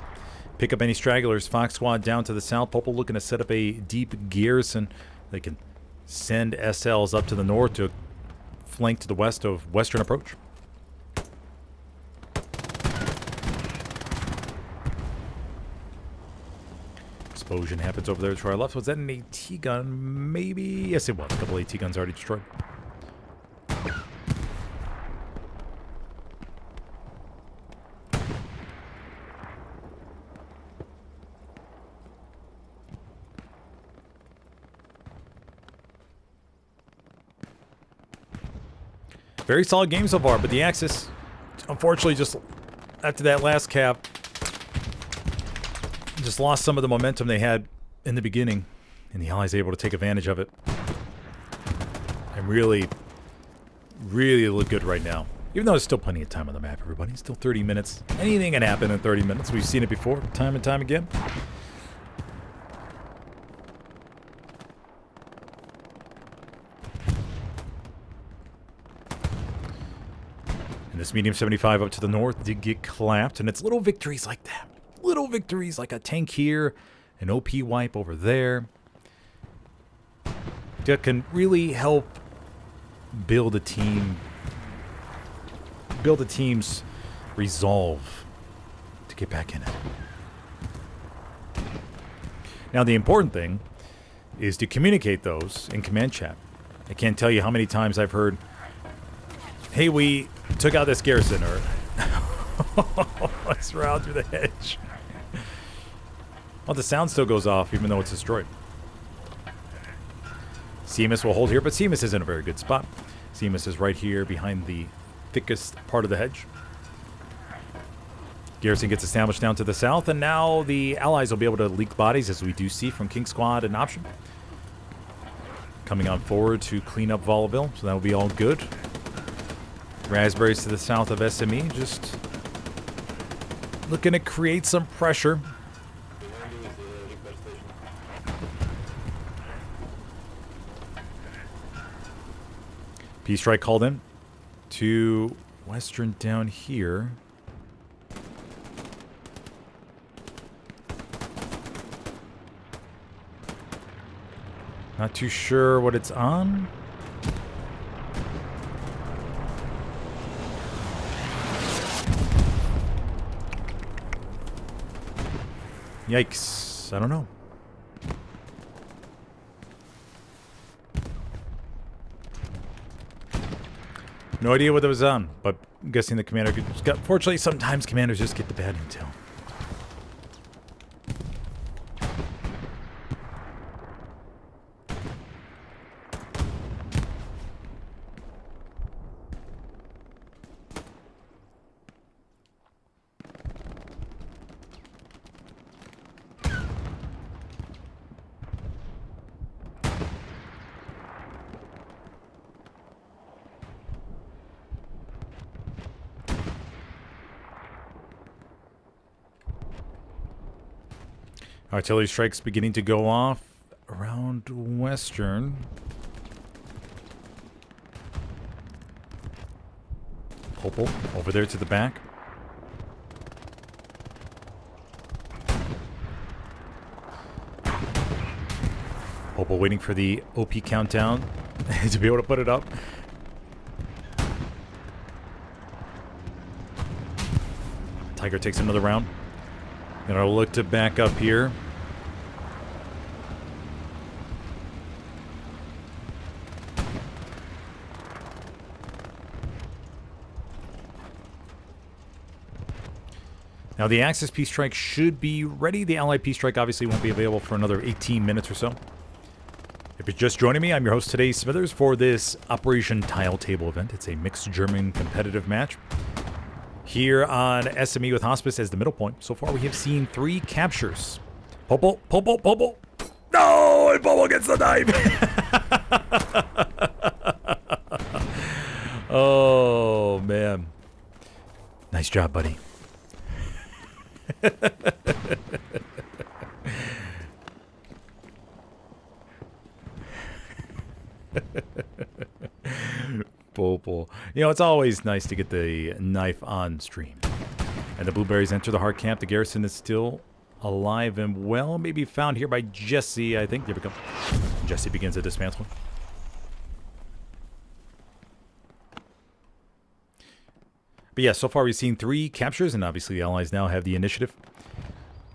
pick up any stragglers. Fox Squad down to the south. Popel looking to set up a deep garrison. They can send SLs up to the north to flank to the west of western approach. Explosion happens over there to our left. Was that an AT gun? Maybe. Yes, it was. A couple AT guns already destroyed. Very solid game so far, but the Axis, unfortunately, just after that last cap, just lost some of the momentum they had in the beginning, and the Allies able to take advantage of it. And really look good right now. Even though there's still plenty of time on the map, everybody. Still 30 minutes. Anything can happen in 30 minutes. We've seen it before, time and time again. And this medium 75 up to the north did get clapped, and it's little victories like that. Little victories like a tank here, an OP wipe over there, that can really help build a team, build a team's resolve to get back in it. Now, the important thing is to communicate those in command chat. I can't tell you how many times I've heard, hey, we took out this garrison, or let's round through the hedge. Well, the sound still goes off even though it's destroyed. CMS will hold here, but CMS is in a very good spot. CMS is right here behind the thickest part of the hedge. Garrison gets established down to the south, and now the Allies will be able to leak bodies, as we do see from King Squad and Option. Coming on forward to clean up Vollaville, so that'll be all good. Raspberries to the south of SME, just looking to create some pressure. Peace strike called in to Western down here. Not too sure what it's on. Yikes. I don't know. No idea what it was on, but I'm guessing the commander just got... Fortunately, sometimes commanders just get the bad intel. Artillery strikes beginning to go off around Western. Hopel over there to the back. Hopel waiting for the OP countdown to be able to put it up. Tiger takes another round. Gonna look to back up here. Now the Axis Peace Strike should be ready. The Allied Peace Strike obviously won't be available for another 18 minutes or so. If you're just joining me, I'm your host today, Smithers, for this Operation Tile Table event. It's a mixed German competitive match here on SME with Hospice as the middle point. So far, we have seen 3 captures. Popel. No! And Popel gets the knife! Oh, man. Nice job, buddy. Popel. You know, it's always nice to get the knife on stream. And the blueberries enter the hard camp. The garrison is still alive and well. Maybe found here by Jesse, I think. There we go. Jesse begins a dismantling. But yeah, so far we've seen 3 captures, and obviously the Allies now have the initiative.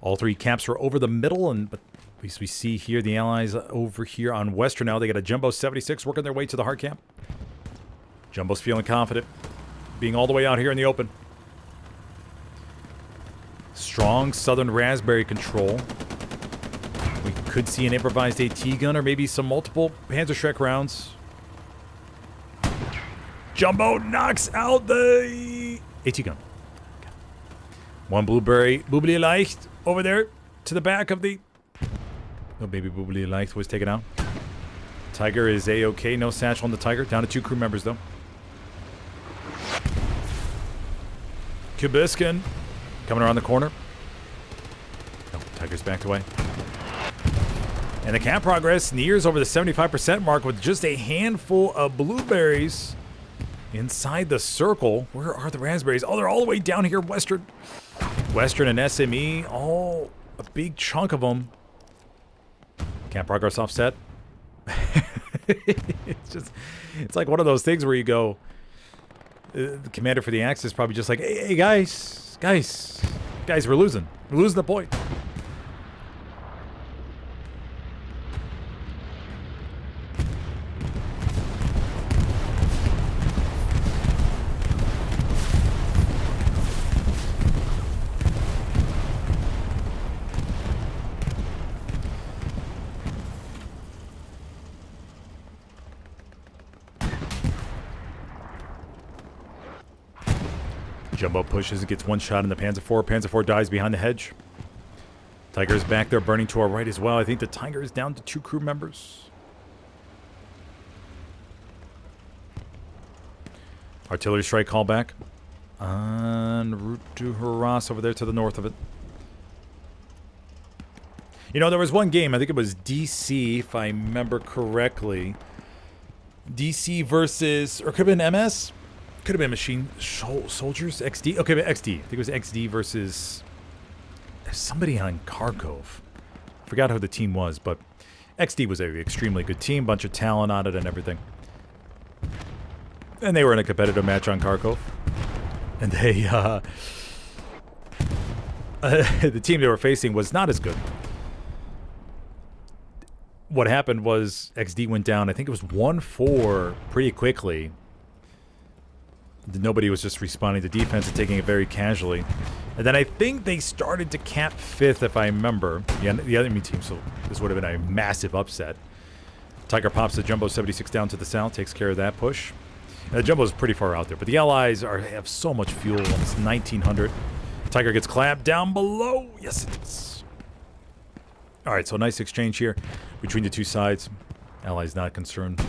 All 3 caps are over the middle, but at least we see here the Allies over here on Western now. They got a Jumbo 76 working their way to the hard camp. Jumbo's feeling confident, being all the way out here in the open. Strong Southern Raspberry control. We could see an improvised AT gun or maybe some multiple Panzerschreck rounds. Jumbo knocks out the AT gun. Okay. One blueberry Leicht over there to the back of the... No, baby Leicht was taken out. Tiger is A-OK. No satchel on the Tiger. Down to 2 crew members, though. Kubiskin coming around the corner. Oh, Tiger's backed away. And the camp progress nears over the 75% mark with just a handful of blueberries inside the circle. Where are the raspberries? Oh, they're all the way down here, Western. Western and SME. Oh, a big chunk of them. Camp progress offset. It's like one of those things where you go, the commander for the Axis is probably just like, hey guys, we're losing the point. Jumbo pushes, gets one shot in the Panzer IV. Panzer IV dies behind the hedge. Tiger's back there burning to our right as well. I think the Tiger is down to 2 crew members. Artillery strike callback. En route to Harass over there to the north of it. You know, there was one game, I think it was DC, if I remember correctly. DC versus, or could have been MS? Could have been Machine Soldiers? XD? Okay, but XD. I think it was XD versus somebody on Kharkov. I forgot who the team was, but XD was an extremely good team. Bunch of talent on it and everything. And they were in a competitive match on Kharkov. And they, the team they were facing was not as good. What happened was XD went down. I think it was 1-4 pretty quickly. Nobody was just responding to defense and taking it very casually. And then I think they started to cap 5th, if I remember. The enemy team, so this would have been a massive upset. Tiger pops the Jumbo 76 down to the south, takes care of that push. And the Jumbo is pretty far out there, but the Allies have so much fuel, almost 1,900. Tiger gets clapped down below. Yes, it is. All right, so nice exchange here between the two sides. Allies not concerned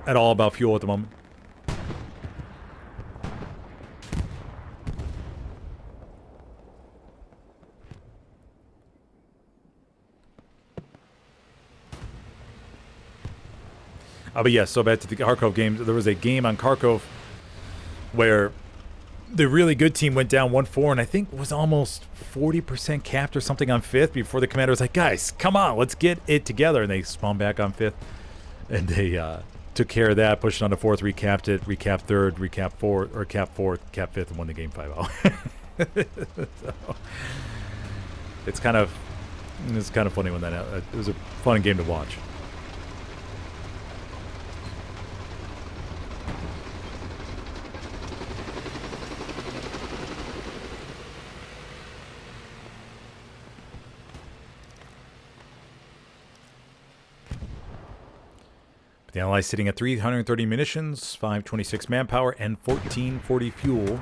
at all about fuel at the moment. But yes, so back to the Kharkov game. There was a game on Kharkov where the really good team went down 1-4, and I think was almost 40% capped or something on 5th before the commander was like, guys, come on, let's get it together. And they spawned back on 5th, and they took care of that, pushed on to 4th, recapped it, recapped 3rd, recapped 4th, or capped 4th, capped 5th, and won the game 5-0. So, it's kind of funny when that it was a fun game to watch. The Allies sitting at 330 munitions, 526 manpower, and 1440 fuel.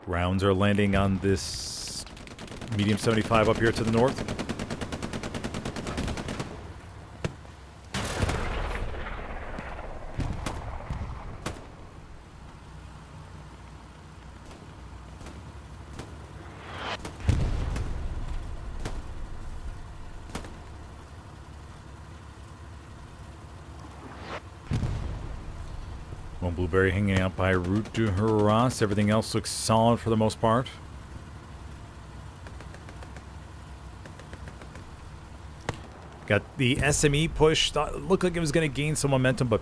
Rounds are landing on this medium 75 up here to the north. One Blueberry hanging out by route to Harass. Everything else looks solid for the most part. Got the SME push. Looked like it was going to gain some momentum, but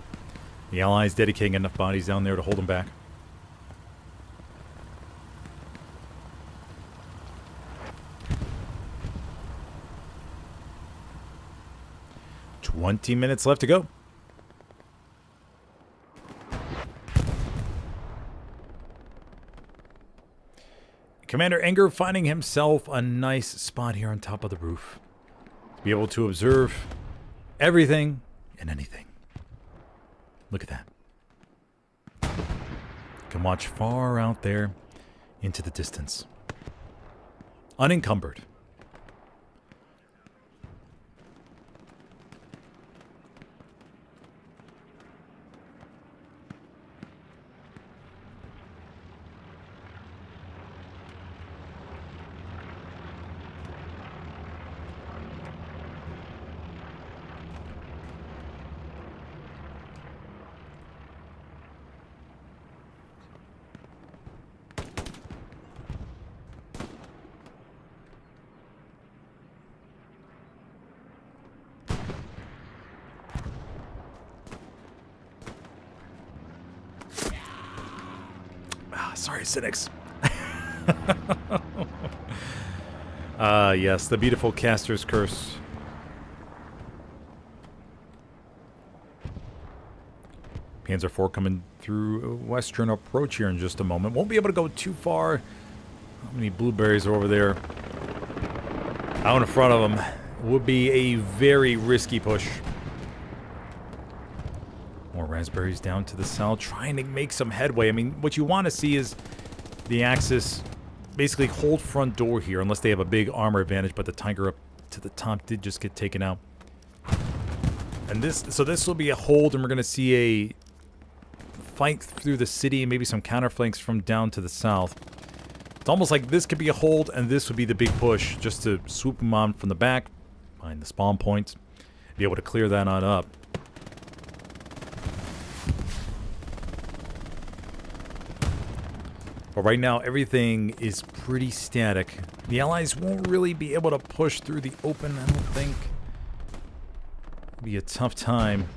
the Allies dedicating enough bodies down there to hold them back. "20 minutes left to go." Commander Enger finding himself a nice spot here on top of the roof to be able to observe everything and anything. Look at that. Can watch far out there into the distance. Unencumbered. Sorry, cynics. Yes, the beautiful caster's curse. Panzer IV coming through western approach here in just a moment. Won't be able to go too far. How many blueberries are over there? Out in front of them would be a very risky push. More raspberries down to the south, trying to make some headway. I mean, what you want to see is the Axis basically hold front door here, unless they have a big armor advantage, but the Tiger up to the top did just get taken out. And this will be a hold, and we're going to see a fight through the city, and maybe some counterflanks from down to the south. It's almost like this could be a hold, and this would be the big push, just to swoop them on from the back, find the spawn points, be able to clear that on up. But right now, everything is pretty static. The Allies won't really be able to push through the open, I don't think. It'll be a tough time.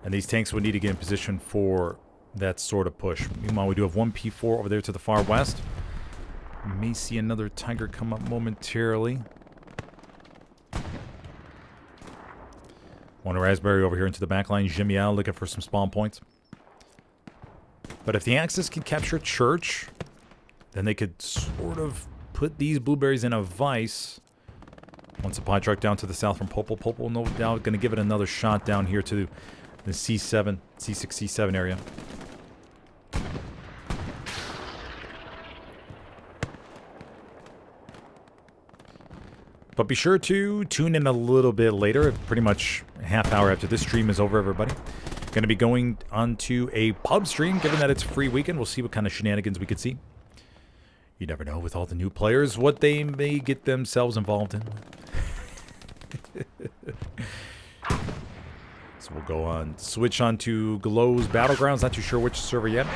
And these tanks would need to get in position for that sort of push. Meanwhile, we do have one P4 over there to the far west. We may see another Tiger come up momentarily. One raspberry over here into the back line. Gemial looking for some spawn points. But if the Axis can capture Church, then they could sort of put these blueberries in a vice. One supply truck down to the south from Popol. Popol, no doubt, going to give it another shot down here to the C7, C6, C7 area. But be sure to tune in a little bit later, pretty much a half hour after this stream is over, everybody. Going to be going onto a pub stream, given that it's a free weekend. We'll see what kind of shenanigans we could see. You never know with all the new players what they may get themselves involved in. So we'll go on, switch on to Glow's Battlegrounds. Not too sure which server yet.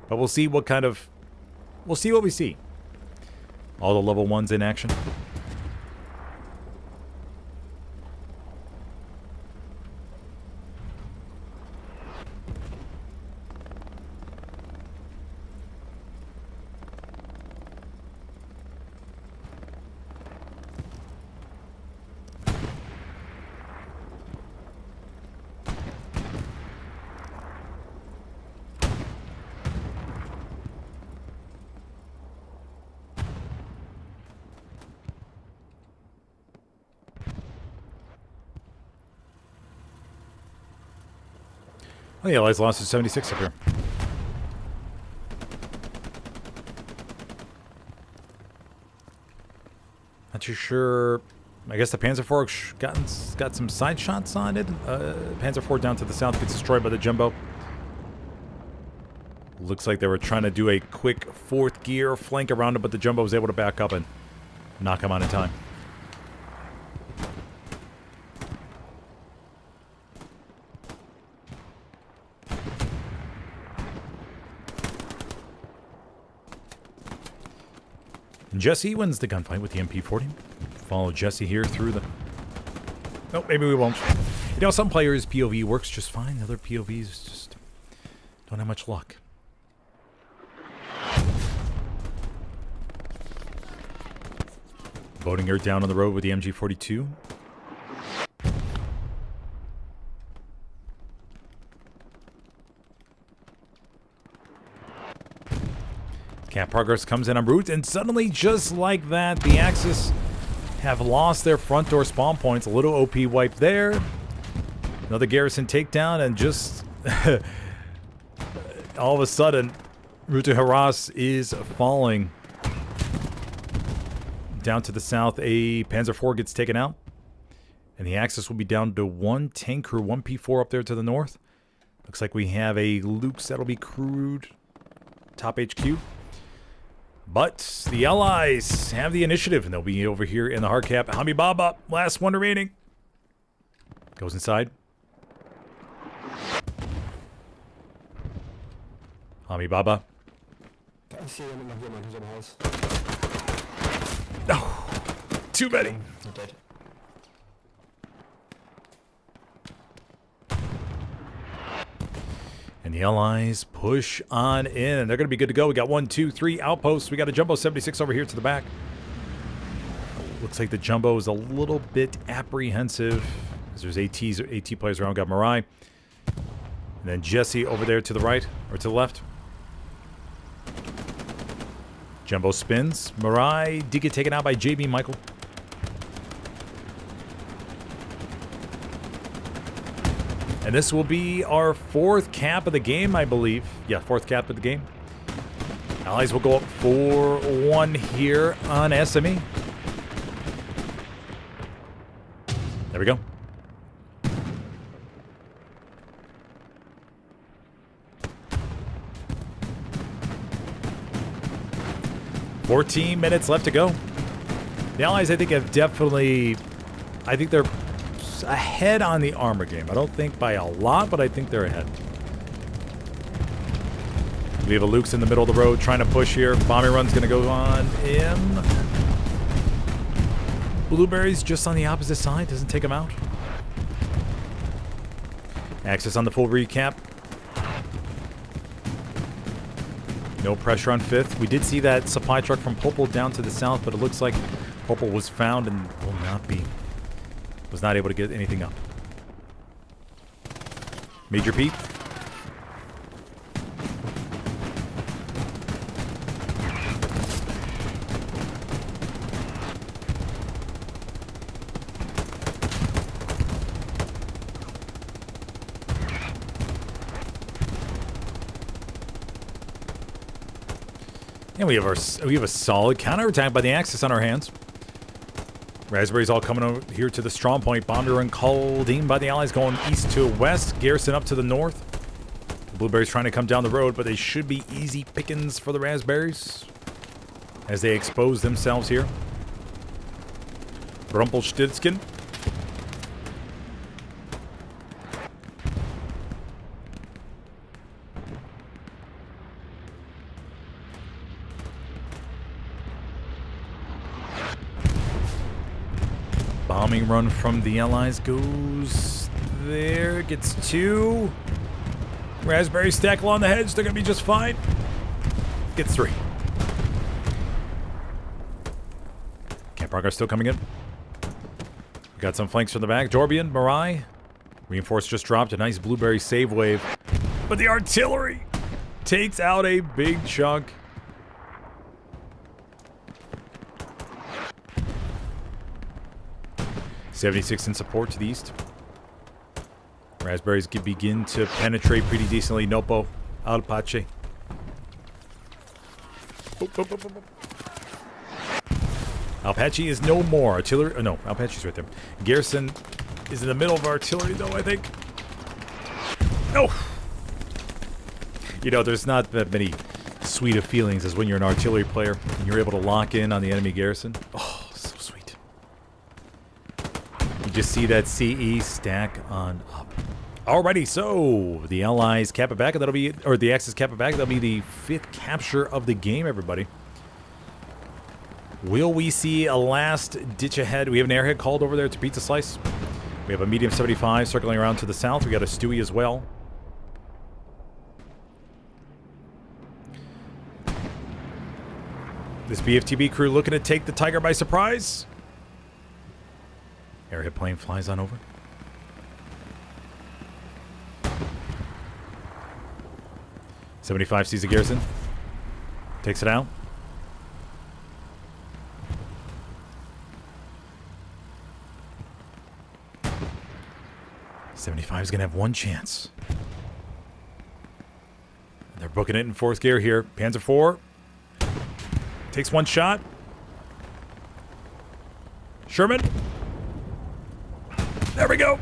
But we'll see what kind of... We'll see what we see. All the level 1s in action. Oh, the Allies lost to 76 up here. Not too sure. I guess the Panzer IV got some side shots on it. Panzer IV down to the south gets destroyed by the Jumbo. Looks like they were trying to do a quick fourth gear flank around it, but the Jumbo was able to back up and knock him on in time. Jesse wins the gunfight with the MP40. Follow Jesse here through the... Nope, maybe we won't. You know, some players' POV works just fine. Other POVs just don't have much luck. Boating her down on the road with the MG42. Camp progress comes in en route, and suddenly, just like that, the Axis have lost their front door spawn points. A little OP wipe there. Another garrison takedown, and just all of a sudden, Route to Harras is falling. Down to the south, a Panzer IV gets taken out. And the Axis will be down to one tank crew, one P4 up there to the north. Looks like we have a Luke's that'll be crewed top HQ. But the Allies have the initiative, and they'll be over here in the hard cap. Hami Baba, last one remaining. Goes inside. Hami Baba. Oh, too many. And the Allies push on in. They're going to be good to go. We got 1, 2, 3 outposts. We got a Jumbo 76 over here to the back. Looks like the Jumbo is a little bit apprehensive, because there's AT players around. Got Marai. And then Jesse over there to the right, or to the left. Jumbo spins. Marai did get taken out by JB Michael. And this will be our 4th cap of the game, I believe. Yeah, 4th cap of the game. Allies will go up 4-1 here on SME. There we go. $14 left to go. The Allies, I think, have definitely... I think they're ahead on the armor game. I don't think by a lot, but I think they're ahead. We have a Luke's in the middle of the road trying to push here. Bombing run's going to go on him. Blueberry's just on the opposite side. Doesn't take him out. Access on the full recap. No pressure on 5th. We did see that supply truck from Popel down to the south, but it looks like Popel was found and was not able to get anything up. Major Pete. And we have a solid counterattack by the Axis on our hands. Raspberry's all coming over here to the strong point. Bomber and Caldine by the Allies going east to west. Garrison up to the north. The Blueberries trying to come down the road, but they should be easy pickings for the Raspberries as they expose themselves here. Rumpelstiltskin. Bombing run from the Allies goes there. Gets 2. Raspberry stack along the hedge. They're going to be just fine. Gets 3. Camp progress still coming in. We got some flanks from the back. Jorbian, Marai. Reinforced just dropped. A nice Blueberry save wave. But the artillery takes out a big chunk. .76 in support to the east. Raspberries can begin to penetrate pretty decently. Nopo, Alpache. Alpache is no more. Artillery. Oh, no, Alpache's right there. Garrison is in the middle of artillery, though, I think. No! You know, there's not that many sweet of feelings as when you're an artillery player and you're able to lock in on the enemy garrison. Oh, so sweet. You just see that CE stack on up. Alrighty, so the Allies cap it back, and that'll be, or the Axis cap it back, that'll be the 5th capture of the game, everybody. Will we see a last ditch ahead? We have an airhead called over there to Pizza Slice. We have a medium 75 circling around to the south. We got a Stewie as well. This BFTB crew looking to take the Tiger by surprise. Airhead plane flies on over. .75 sees the garrison. Takes it out. .75 is going to have one chance. They're booking it in 4th gear here. Panzer IV. Takes one shot. Sherman. There we go.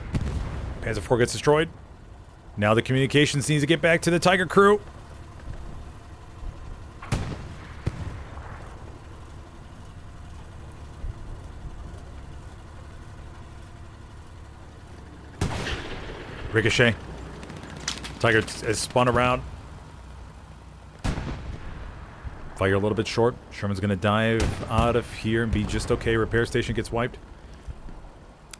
Panzer IV gets destroyed. Now the communications needs to get back to the Tiger crew. Ricochet. Tiger has spun around. Fire a little bit short. Sherman's going to dive out of here and be just okay. Repair station gets wiped.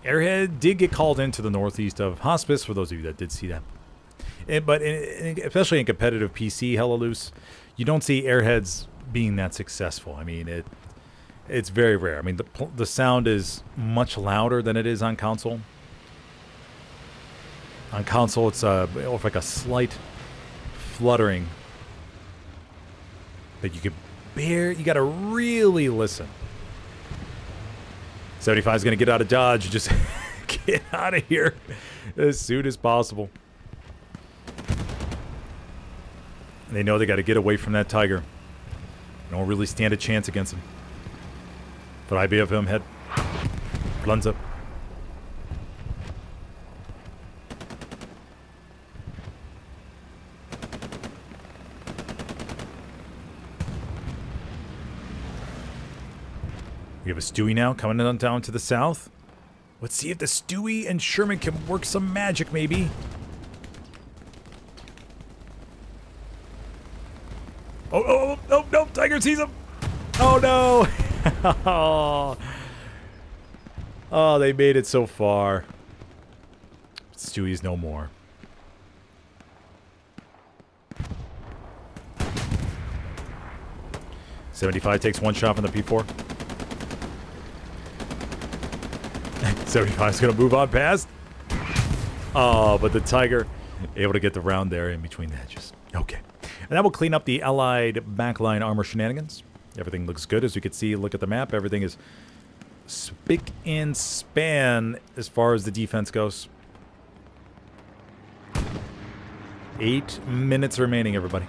Airhead did get called into the northeast of Hospice, for those of you that did see that. But especially in competitive PC, hella loose, you don't see airheads being that successful. I mean, it's very rare. I mean, the sound is much louder than it is on console. On console, it's like a slight fluttering that you could bear. You got to really listen. 75 is going to get out of dodge. Just get out of here as soon as possible. And they know they got to get away from that tiger. Don't really stand a chance against him. But IBFM head. Runs up. We have a Stewie now coming on down to the south. Let's see if the Stewie and Sherman can work some magic, maybe. Oh, no, Tiger sees him. Oh, no. Oh, they made it so far. Stewie's no more. .75 takes one shot from the P4. 75's gonna move on past. Oh, but the Tiger able to get the round there in between the hedges. Okay. And that will clean up the Allied backline armor shenanigans. Everything looks good. As you can see, look at the map. Everything is spick and span as far as the defense goes. 8 minutes remaining, everybody.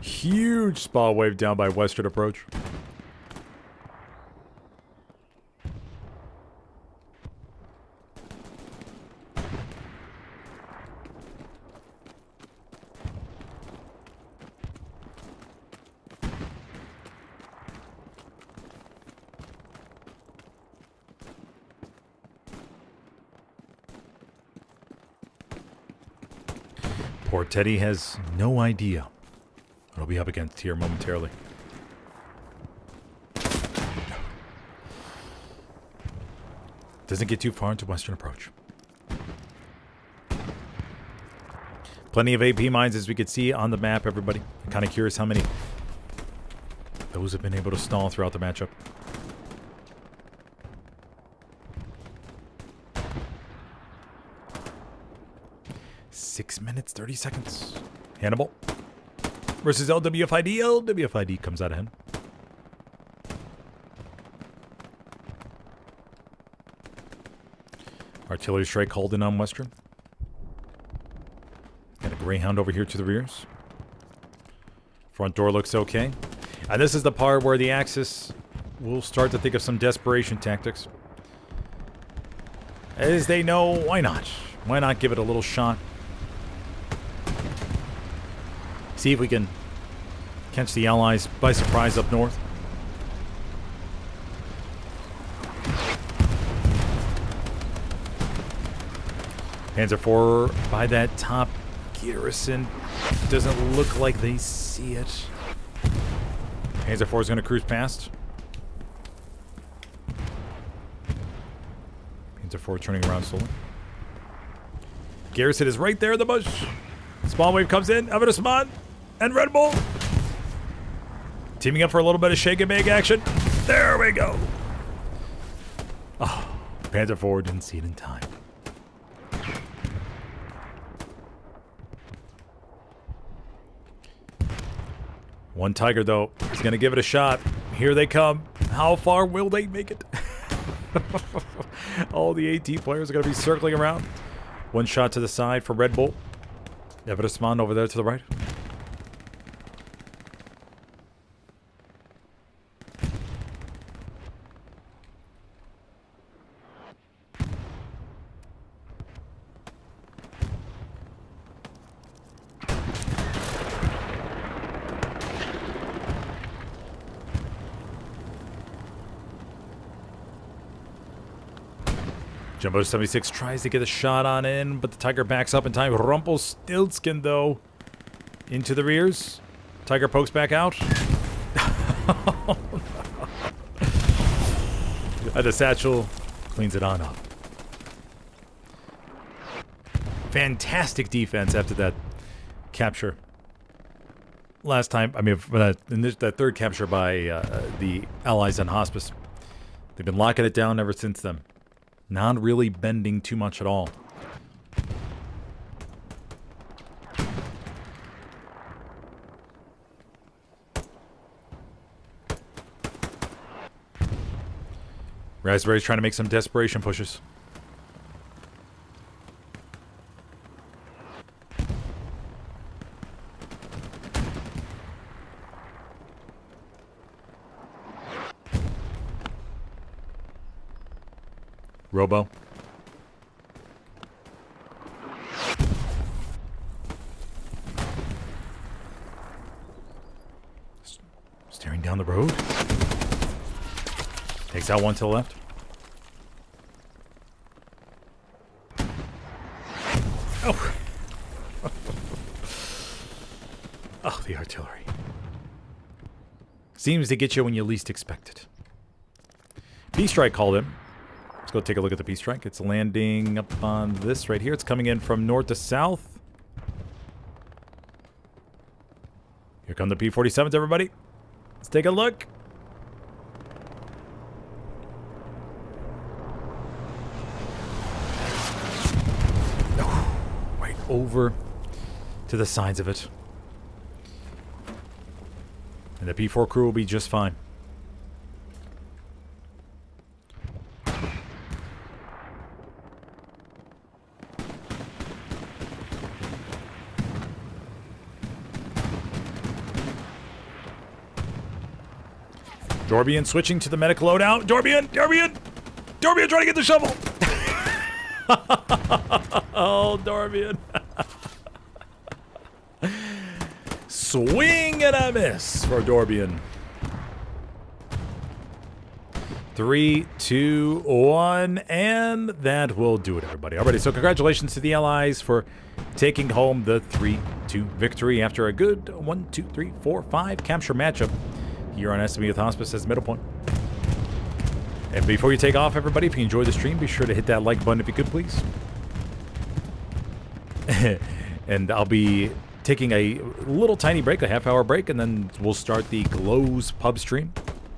Huge spall wave down by Western approach. Poor Teddy has no idea what he'll be up against here momentarily. Doesn't get too far into Western approach. Plenty of AP mines, as we could see on the map, everybody. I'm kind of curious how many those have been able to stall throughout the matchup. Six minutes, 30 seconds. Hannibal versus LWFID. LWFID comes out ahead. Artillery strike called in on Western. Got a Greyhound over here to the rears. Front door looks okay. And this is the part where the Axis will start to think of some desperation tactics. As they know, why not? Why not give it a little shot? See if we can catch the Allies by surprise up north. Panzer IV by that top garrison. Doesn't look like they see it. Panzer IV is going to cruise past. Panzer IV turning around slowly. Garrison is right there in the bush. Spawn wave comes in. Avidasman and Red Bull teaming up for a little bit of shake and bake action. There we go. Oh, Panzer IV didn't see it in time. One Tiger, though, is going to give it a shot. Here they come. How far will they make it? All the AT players are going to be circling around. One shot to the side for Red Bull. Evertesman over there to the right. Jumbo 76 tries to get a shot on in, but the Tiger backs up in time. Rumpelstiltskin, though, into the rears. Tiger pokes back out. The satchel cleans it on up. Fantastic defense after that capture. Last time, I mean, that third capture by the Allies on Hospice. They've been locking it down ever since then. Not really bending too much at all. Raspberry's trying to make some desperation pushes. Robo. Staring down the road. Takes out one to the left. Oh. Oh, the artillery. Seems to get you when you least expect it. B-Strike called him. Let's go take a look at the P-Strike. It's landing up on this right here. It's coming in from north to south. Here come the P-47s, everybody. Let's take a look. Oh, right over to the sides of it. And the P-4 crew will be just fine. Dorbian switching to the medic loadout. Dorbian trying to get the shovel. Oh, Dorbian. Swing and a miss for Dorbian. 3, 2, 1, and that will do it, everybody. Alrighty, so congratulations to the Allies for taking home the 3-2 victory after a good 1, 2, 3, 4, 5 capture matchup here on SME with Hospice as Middle Point. And before you take off, everybody, if you enjoyed the stream, be sure to hit that like button if you could, please. And I'll be taking a little tiny break, a half-hour break, and then we'll start the Glows pub stream.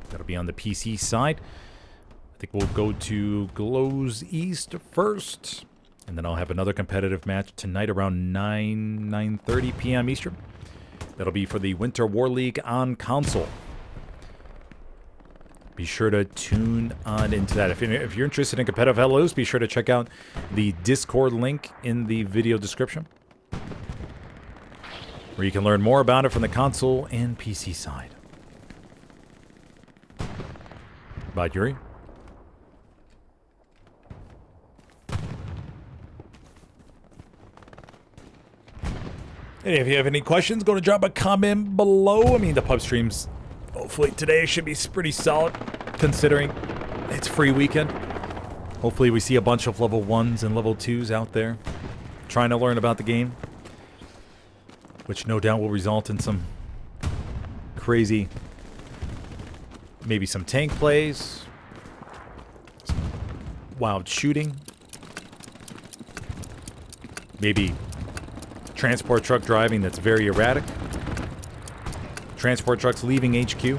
That'll be on the PC side. I think we'll go to Glows East first, and then I'll have another competitive match tonight around 9:30 p.m. Eastern. That'll be for the Winter War League on console. Be sure to tune on into that. If you're interested in competitive Helios, be sure to check out the Discord link in the video description, where you can learn more about it from the console and PC side. Bye, Yuri. Hey, if you have any questions, go to drop a comment below. I mean, the pub streams, hopefully today should be pretty solid, considering it's free weekend. Hopefully we see a bunch of level 1s and level 2s out there trying to learn about the game, which no doubt will result in some crazy, maybe some tank plays, some wild shooting, maybe transport truck driving that's very erratic, transport trucks leaving HQ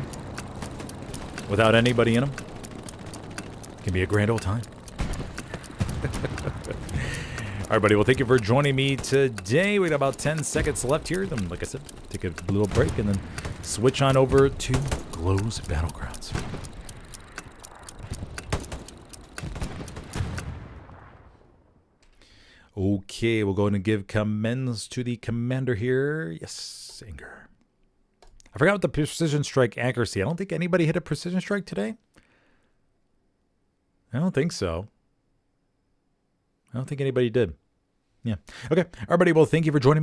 without anybody in them. Can be a grand old time. All right, buddy. Well, thank you for joining me today. We got about 10 seconds left here. Then, like I said, take a little break and then switch on over to Glows Battlegrounds. Okay, we're going to give commends to the commander here. Yes, Inger. I forgot the precision strike accuracy. I don't think anybody hit a precision strike today. I don't think so. I don't think anybody did. Yeah. Okay. Everybody, well, thank you for joining me.